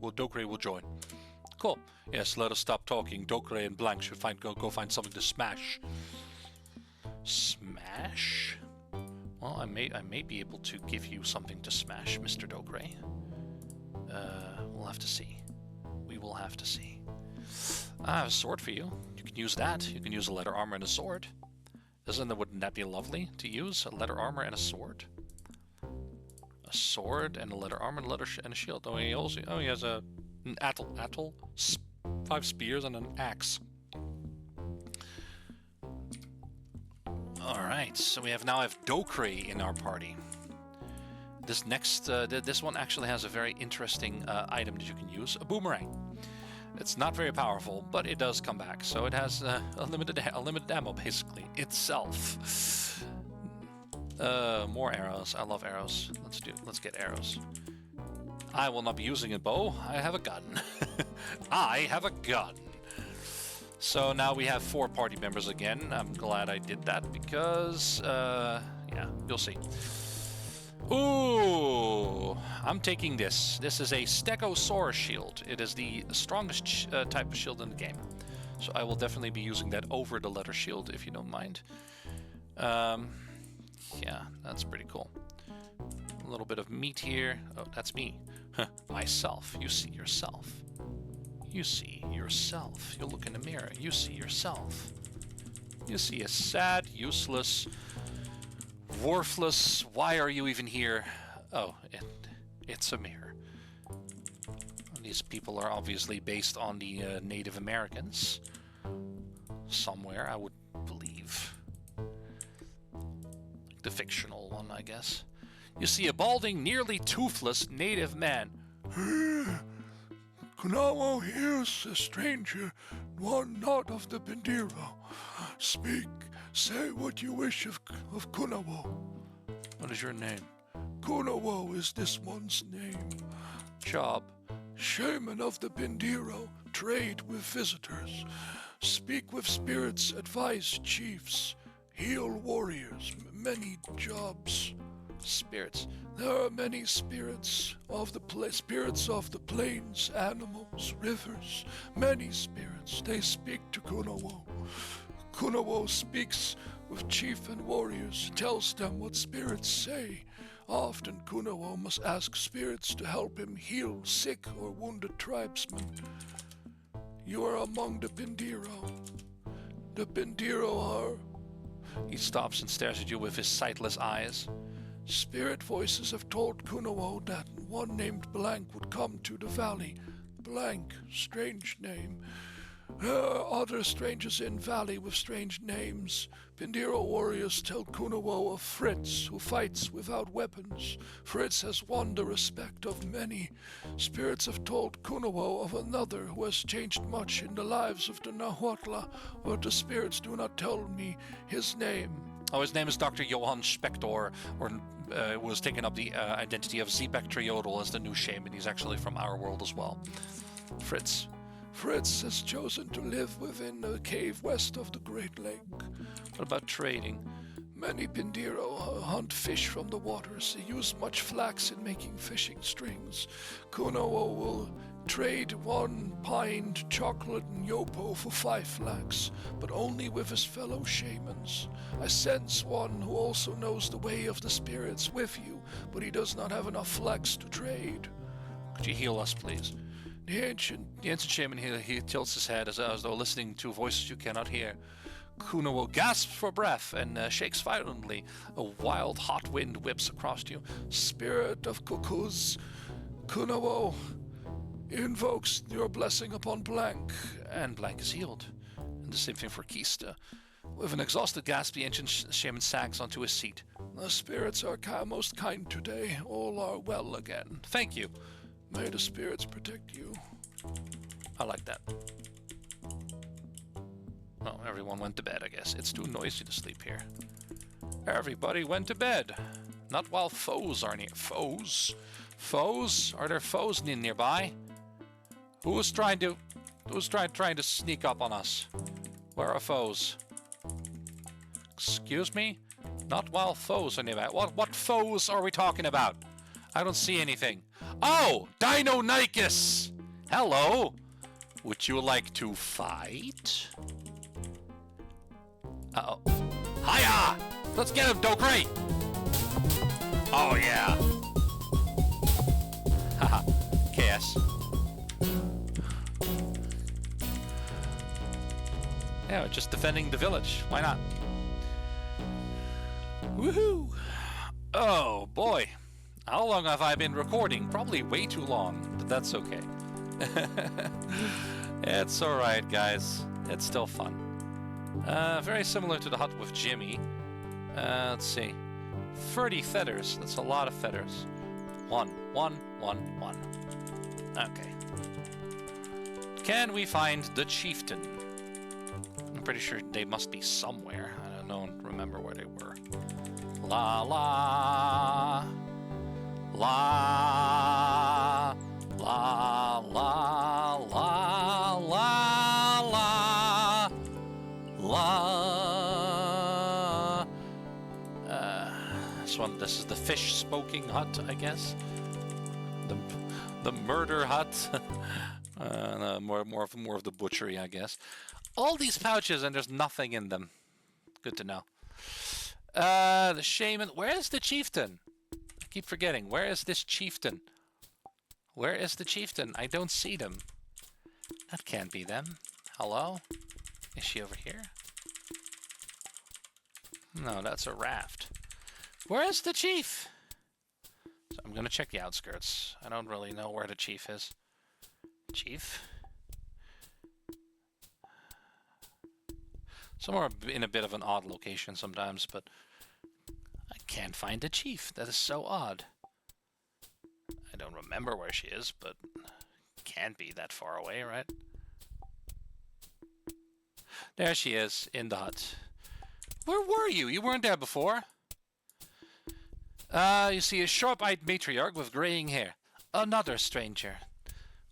S1: will join. Cool. Yes, let us stop talking. Dokray and Blank should go find something to smash. Smash? Well, I may be able to give you something to smash, Mr. Dokray. We'll have to see. We will have to see. I have a sword for you. You can use that. You can use a leather armor and a sword. Wouldn't that be lovely to use? A leather armor and a sword? A sword and a leather armor and a shield. Oh, he has an attle, 5 spears and an axe. Alright, so we now have Dokray in our party. this next, this one actually has a very interesting item that you can use, a boomerang. It's not very powerful, but it does come back. So it has unlimited ammo, basically, itself. More arrows. I love arrows. Let's get arrows. I will not be using a bow. I have a gun. I have a gun. So now we have 4 party members again. I'm glad I did that because, yeah, you'll see. Ooh, I'm taking this. This is a Stegosaurus shield. It is the strongest type of shield in the game. So I will definitely be using that over the leather shield, if you don't mind. Yeah, that's pretty cool. A little bit of meat here. Oh, that's me. Myself. You see yourself. You see yourself. You look in the mirror. You see yourself. You see a sad, useless, worthless. Why are you even here? Oh, it's a mirror. These people are obviously based on the Native Americans. Somewhere, I would believe. The fictional one, I guess. You see a balding, nearly toothless native man.
S2: Kunawo hears a stranger, one not of the Bindiro. Speak, say what you wish of Kunawo.
S1: What is your name?
S2: Kunawo is this one's name.
S1: Job.
S2: Shaman of the Bindiro, trade with visitors. Speak with spirits, advise chiefs. Heal warriors, many jobs.
S1: Spirits.
S2: There are many spirits of the plains, animals, rivers. Many spirits. They speak to Kunawo. Kunawo speaks with chief and warriors, tells them what spirits say. Often Kunawo must ask spirits to help him heal sick or wounded tribesmen. You are among the Bindiro. The Bindiro are...
S1: He stops and stares at you with his sightless eyes.
S2: Spirit voices have told Kunawo that one named Blank would come to the valley. Blank, strange name. There are other strangers in valley with strange names. Bindiro warriors tell Kunawo of Fritz, who fights without weapons. Fritz has won the respect of many. Spirits have told Kunawo of another who has changed much in the lives of the Nahuatl, but the spirits do not tell me his name.
S1: Oh, his name is Dr. Johann Spector, or was taking up the identity of Ep.2 as the new shaman. He's actually from our world as well. Fritz.
S2: Fritz has chosen to live within a cave west of the Great Lake.
S1: What about trading?
S2: Many Bindiro hunt fish from the waters. They use much flax in making fishing strings. Kunawo will trade 1 pined chocolate and yopo for 5 flax, but only with his fellow shamans. I sense one who also knows the way of the spirits with you, but he does not have enough flax to trade.
S1: Could you heal us, please?
S2: The ancient
S1: shaman, he tilts his head as though listening to voices you cannot hear. Kunawo gasps for breath and shakes violently. A wild, hot wind whips across you.
S2: Spirit of Cuckoos, Kunawo invokes your blessing upon Blank.
S1: And Blank is healed. And the same thing for Kista. With an exhausted gasp, the ancient shaman sags onto his seat.
S2: The spirits are most kind today. All are well again.
S1: Thank you.
S2: May the spirits protect you.
S1: I like that. Oh, everyone went to bed, I guess. It's too noisy to sleep here. Everybody went to bed. Not while foes are near. Foes? Foes? Are there foes nearby? Who's trying to sneak up on us? Where are foes? Excuse me? Not while foes are nearby. What foes are we talking about? I don't see anything. Oh! Dino Nikes! Hello! Would you like to fight? Uh-oh. Hiya! Let's get him, Dokray! Oh, yeah. Haha. Chaos. Yeah, we're just defending the village. Why not? Woohoo! Oh, boy. How long have I been recording? Probably way too long, but that's okay. It's alright, guys. It's still fun. Very similar to the hut with Jimmy. Let's see. 30 feathers. That's a lot of feathers. 1, 1, 1, 1. Okay. Can we find the chieftain? I'm pretty sure they must be somewhere. I don't remember where they were. La la. La. La la la la la. La. This is the fish smoking hut, I guess. The murder hut. No, more of the butchery, I guess. All these pouches and there's nothing in them. Good to know. The shaman. Where is the chieftain? I keep forgetting. Where is this chieftain? Where is the chieftain? I don't see them. That can't be them. Hello? Is she over here? No, that's a raft. Where is the chief? So I'm gonna check the outskirts. I don't really know where the chief is. Chief? Somewhere in a bit of an odd location sometimes, but I can't find the chief. That is so odd. I don't remember where she is, but can't be that far away, right? There she is, in the hut. Where were you? You weren't there before. You see a sharp-eyed matriarch with graying hair. Another stranger.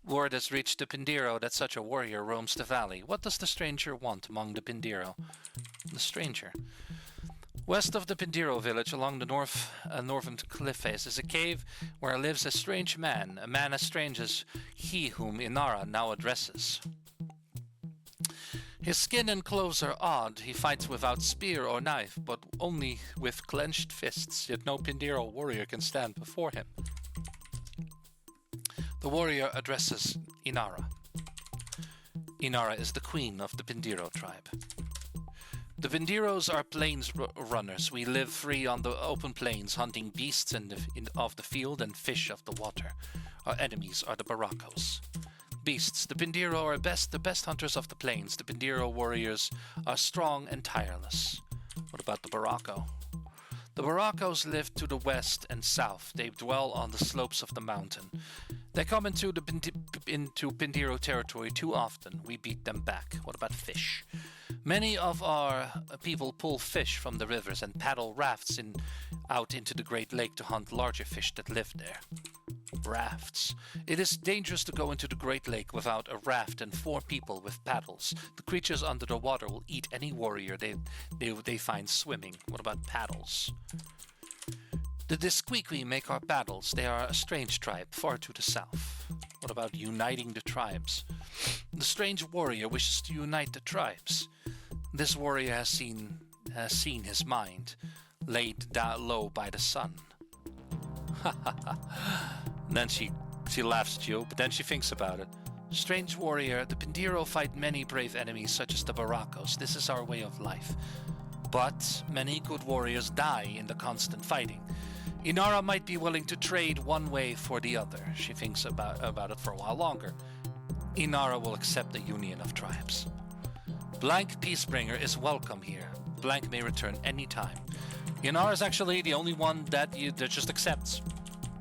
S1: Word has reached the Pindiro that such a warrior roams the valley. What does the stranger want among the Pindiro? The stranger. West of the Pindiro village, along the northern cliff face, is a cave where lives a strange man, a man as strange as he whom Inara now addresses. His skin and clothes are odd. He fights without spear or knife, but only with clenched fists, yet no Pindiro warrior can stand before him. The warrior addresses Inara. Inara is the queen of the Pindiro tribe. The Pindiros are plains runners. We live free on the open plains, hunting beasts of the field and fish of the water. Our enemies are the Baracos. Beasts. The Pindiro are the best hunters of the plains. The Pindiro warriors are strong and tireless. What about the Baraco? The Baracos live to the west and south. They dwell on the slopes of the mountain. They come into Pindiro territory too often. We beat them back. What about fish? Many of our people pull fish from the rivers and paddle rafts out into the Great Lake to hunt larger fish that live there. Rafts. It is dangerous to go into the Great Lake without a raft and 4 people with paddles. The creatures under the water will eat any warrior they find swimming. What about paddles? The Disquiqui make our paddles. They are a strange tribe, far to the south. What about uniting the tribes? The strange warrior wishes to unite the tribes. This warrior has seen his mind laid low by the sun. Ha ha ha. Then she laughs at you, but then she thinks about it. Strange warrior, the Pindiro fight many brave enemies such as the Baracos. This is our way of life. But many good warriors die in the constant fighting. Inara might be willing to trade one way for the other. She thinks about it for a while longer. Inara will accept the union of tribes. Blank Peacebringer is welcome here. Blank may return any time. Inara is actually the only one that just accepts.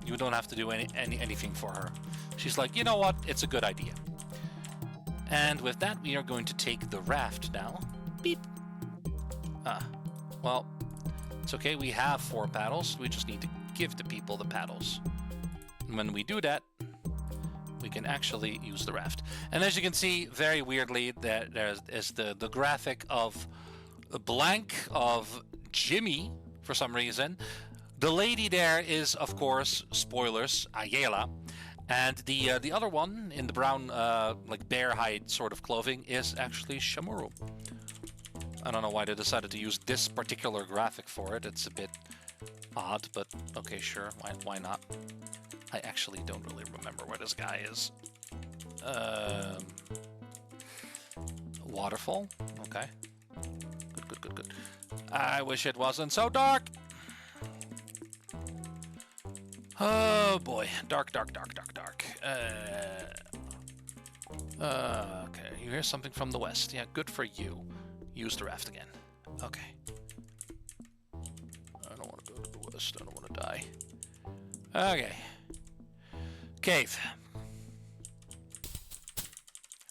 S1: You don't have to do anything for her. She's like, you know what? It's a good idea. And with that, we are going to take the raft now. Beep. Well, it's okay. We have 4 paddles. We just need to give the people the paddles. And when we do that, we can actually use the raft. And as you can see, very weirdly, there is the graphic of blank of Jimmy for some reason. The lady there is, of course, spoilers, Ayala. And the other one in the brown, like bear hide sort of clothing is actually Shamuru. I don't know why they decided to use this particular graphic for it. It's a bit odd, but okay, sure. Why not? I actually don't really remember where this guy is. Waterfall? Okay. Good. I wish it wasn't so dark. Oh boy, dark. Okay, you hear something from the west. Yeah, good for you. Use the raft again. Okay. I don't want to go to the west. I don't want to die. Okay. Cave.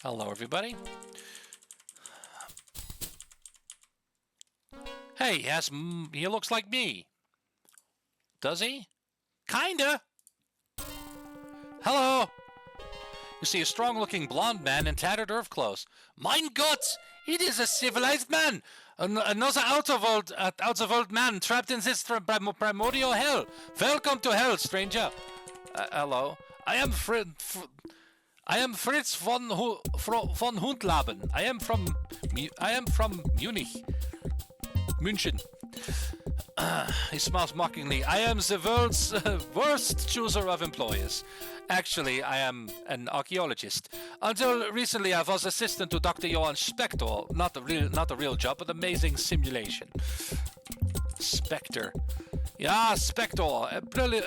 S1: Hello, everybody. Hey, he looks like me. Does he? Kinda. Hello. You see a strong-looking blonde man in tattered earth clothes. Mein Gott! It is a civilized man! Another out-of-world man trapped in this primordial hell. Welcome to hell, stranger. Hello. I am Fritz von Hundlaben. I am from Munich. München. He smiles mockingly. I am the world's worst chooser of employers. Actually, I am an archaeologist. Until recently, I was assistant to Dr. Johann Spector. Not a real job, but amazing simulation. Spectre. Yeah, Spector, a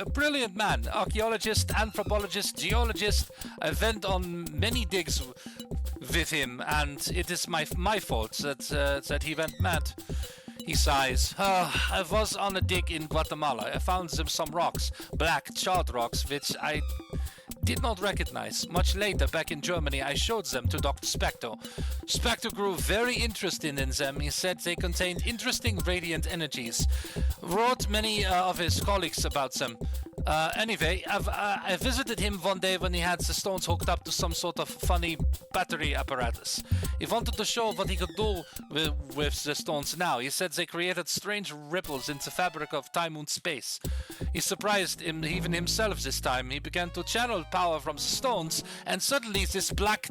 S1: brilliant man. Archaeologist, anthropologist, geologist. I went on many digs with him, and it is my fault that he went mad. He sighs. I was on a dig in Guatemala. I found some rocks, black charred rocks, which I did not recognize. Much later, back in Germany, I showed them to Dr. Spector. Spector grew very interested in them. He said they contained interesting radiant energies. Wrote many of his colleagues about them. Anyway, I visited him one day when he had the stones hooked up to some sort of funny battery apparatus. He wanted to show what he could do with the stones now. He said they created strange ripples in the fabric of time and space. He surprised even himself this time. He began to channel power from the stones, and suddenly this black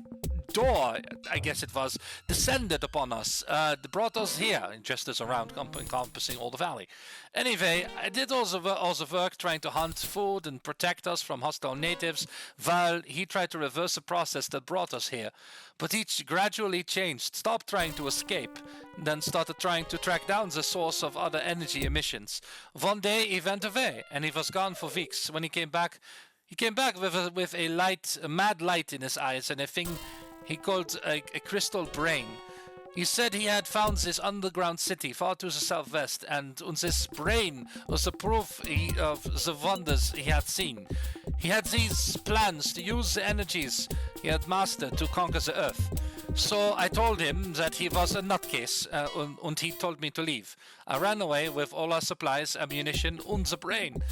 S1: door, I guess it was, descended upon us. Brought us here, and gestures around, encompassing all the valley. Anyway, I did all the work trying to hunt food and protect us from hostile natives, while he tried to reverse the process that brought us here. But he gradually changed, stopped trying to escape, then started trying to track down the source of other energy emissions. One day he went away, and he was gone for weeks. When he came back with a mad light in his eyes and a thing he called a crystal brain. He said he had found this underground city far to the southwest, and this brain was the proof of the wonders he had seen. He had these plans to use the energies he had mastered to conquer the earth. So I told him that he was a nutcase, and he told me to leave. I ran away with all our supplies, ammunition, and the brain.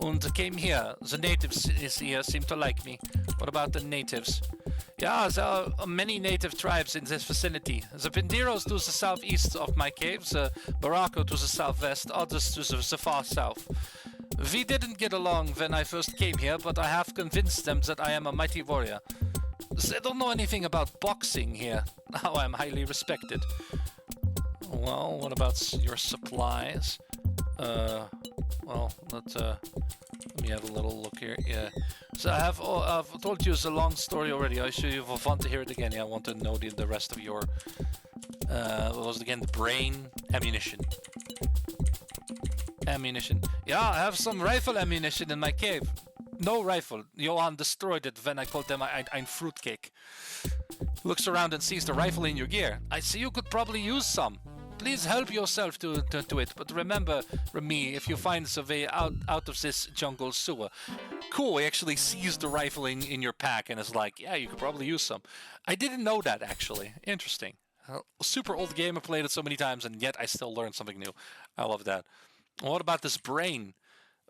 S1: And came here. The natives here seem to like me. What about the natives? Yeah, there are many native tribes in this vicinity. The Pinderos to the southeast of my caves, the Barako to the southwest, others to the far south. We didn't get along when I first came here, but I have convinced them that I am a mighty warrior. They don't know anything about boxing here. Now I am highly respected. Well, what about your supplies? Well, let me have a little look here. Yeah. So I've told you it's a long story already. I sure you want to hear it again. Yeah, I want to know the rest of your, what was it again? The brain ammunition. Ammunition. Yeah, I have some rifle ammunition in my cave. No rifle. Johann destroyed it when I called them ein fruitcake. Looks around and sees the rifle in your gear. I see you could probably use some. Please help yourself to it, but remember me if you find the way out of this jungle sewer. Cool, he actually sees the rifle in your pack and is like, yeah, you could probably use some. I didn't know that, actually. Interesting. Super old game, I played it so many times, and yet I still learned something new. I love that. What about this brain?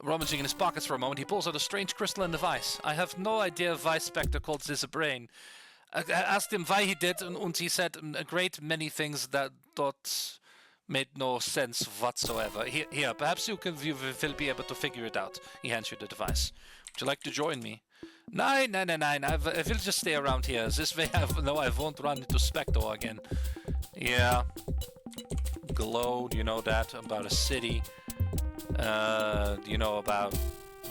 S1: Rummaging in his pockets for a moment, he pulls out a strange crystalline device. I have no idea why Spectre called this a brain. I asked him why he did, and he said a great many things that made no sense whatsoever. Here, perhaps you will be able to figure it out. He hands you the device. Would you like to join me? Nein. I will just stay around here. This way I won't run into Spectre again. Yeah. Glow, do you know that? About a city. Do you know about...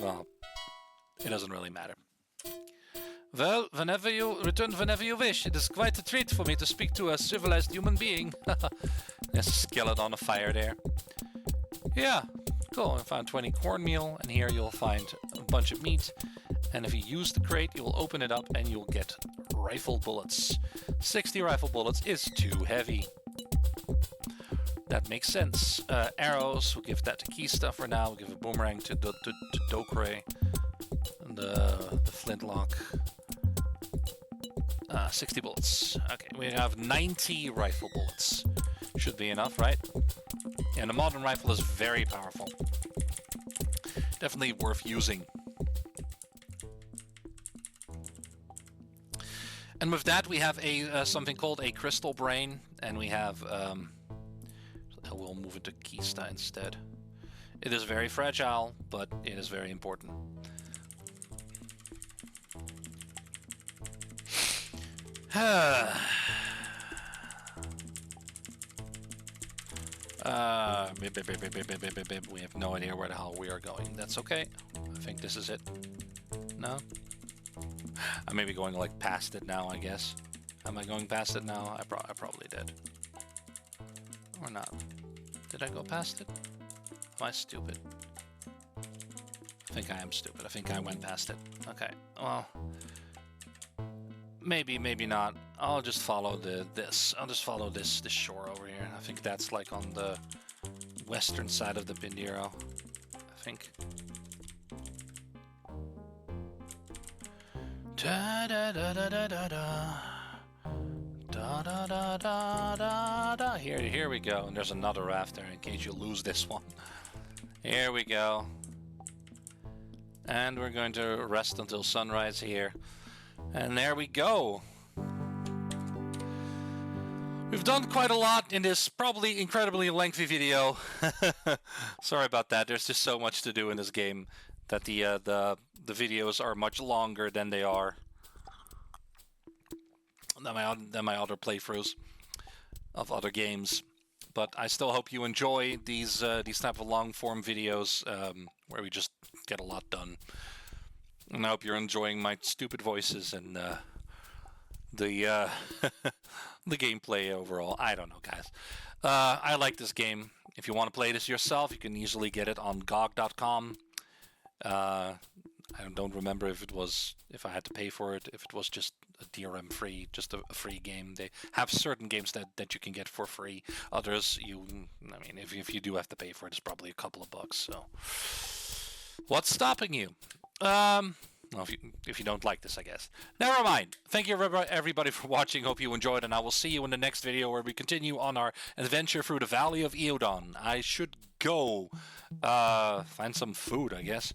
S1: Well, it doesn't really matter. Well, whenever you wish. It is quite a treat for me to speak to a civilized human being. There's a skeleton on a fire there. Yeah, cool. I found 20 cornmeal, and here you'll find a bunch of meat. And if you use the crate, you'll open it up and you'll get rifle bullets. 60 rifle bullets is too heavy. That makes sense. Arrows, we'll give that to Kista for now. We'll give a boomerang to Dokre. And the flintlock. 60 bullets. Okay, we have 90 rifle bullets. Should be enough, right? And a modern rifle is very powerful. Definitely worth using. And with that, we have a something called a crystal brain, and we have. We'll move into Kista instead. It is very fragile, but it is very important. We have no idea where the hell we are going. That's okay. I think this is it. No? I may be going like past it now, I guess. Am I going past it now? I probably did. Or not. Did I go past it? Am I stupid? I think I am stupid. I think I went past it. Okay. Well, maybe not. I'll just follow this. I'll just follow this shore over here. I think that's like on the western side of the Pindiro. I think. Da da da da da da da. Da da da da da da. Here we go. And there's another raft there in case you lose this one. Here we go. And we're going to rest until sunrise here. And there we go. We've done quite a lot in this probably incredibly lengthy video. Sorry about that. There's just so much to do in this game that the videos are much longer than they are than my other playthroughs of other games. But I still hope you enjoy these type of long form videos where we just get a lot done. And I hope you're enjoying my stupid voices and the the gameplay overall. I don't know, guys. I like this game. If you want to play this yourself, you can easily get it on GOG.com. I don't remember if I had to pay for it, if it was just a DRM free, just a free game. They have certain games that you can get for free. Others, if you do have to pay for it, it's probably a couple of bucks. So, what's stopping you? Well, if you don't like this, I guess. Never mind. Thank you everybody for watching. Hope you enjoyed, and I will see you in the next video where we continue on our adventure through the Valley of Eodon. I should go find some food, I guess.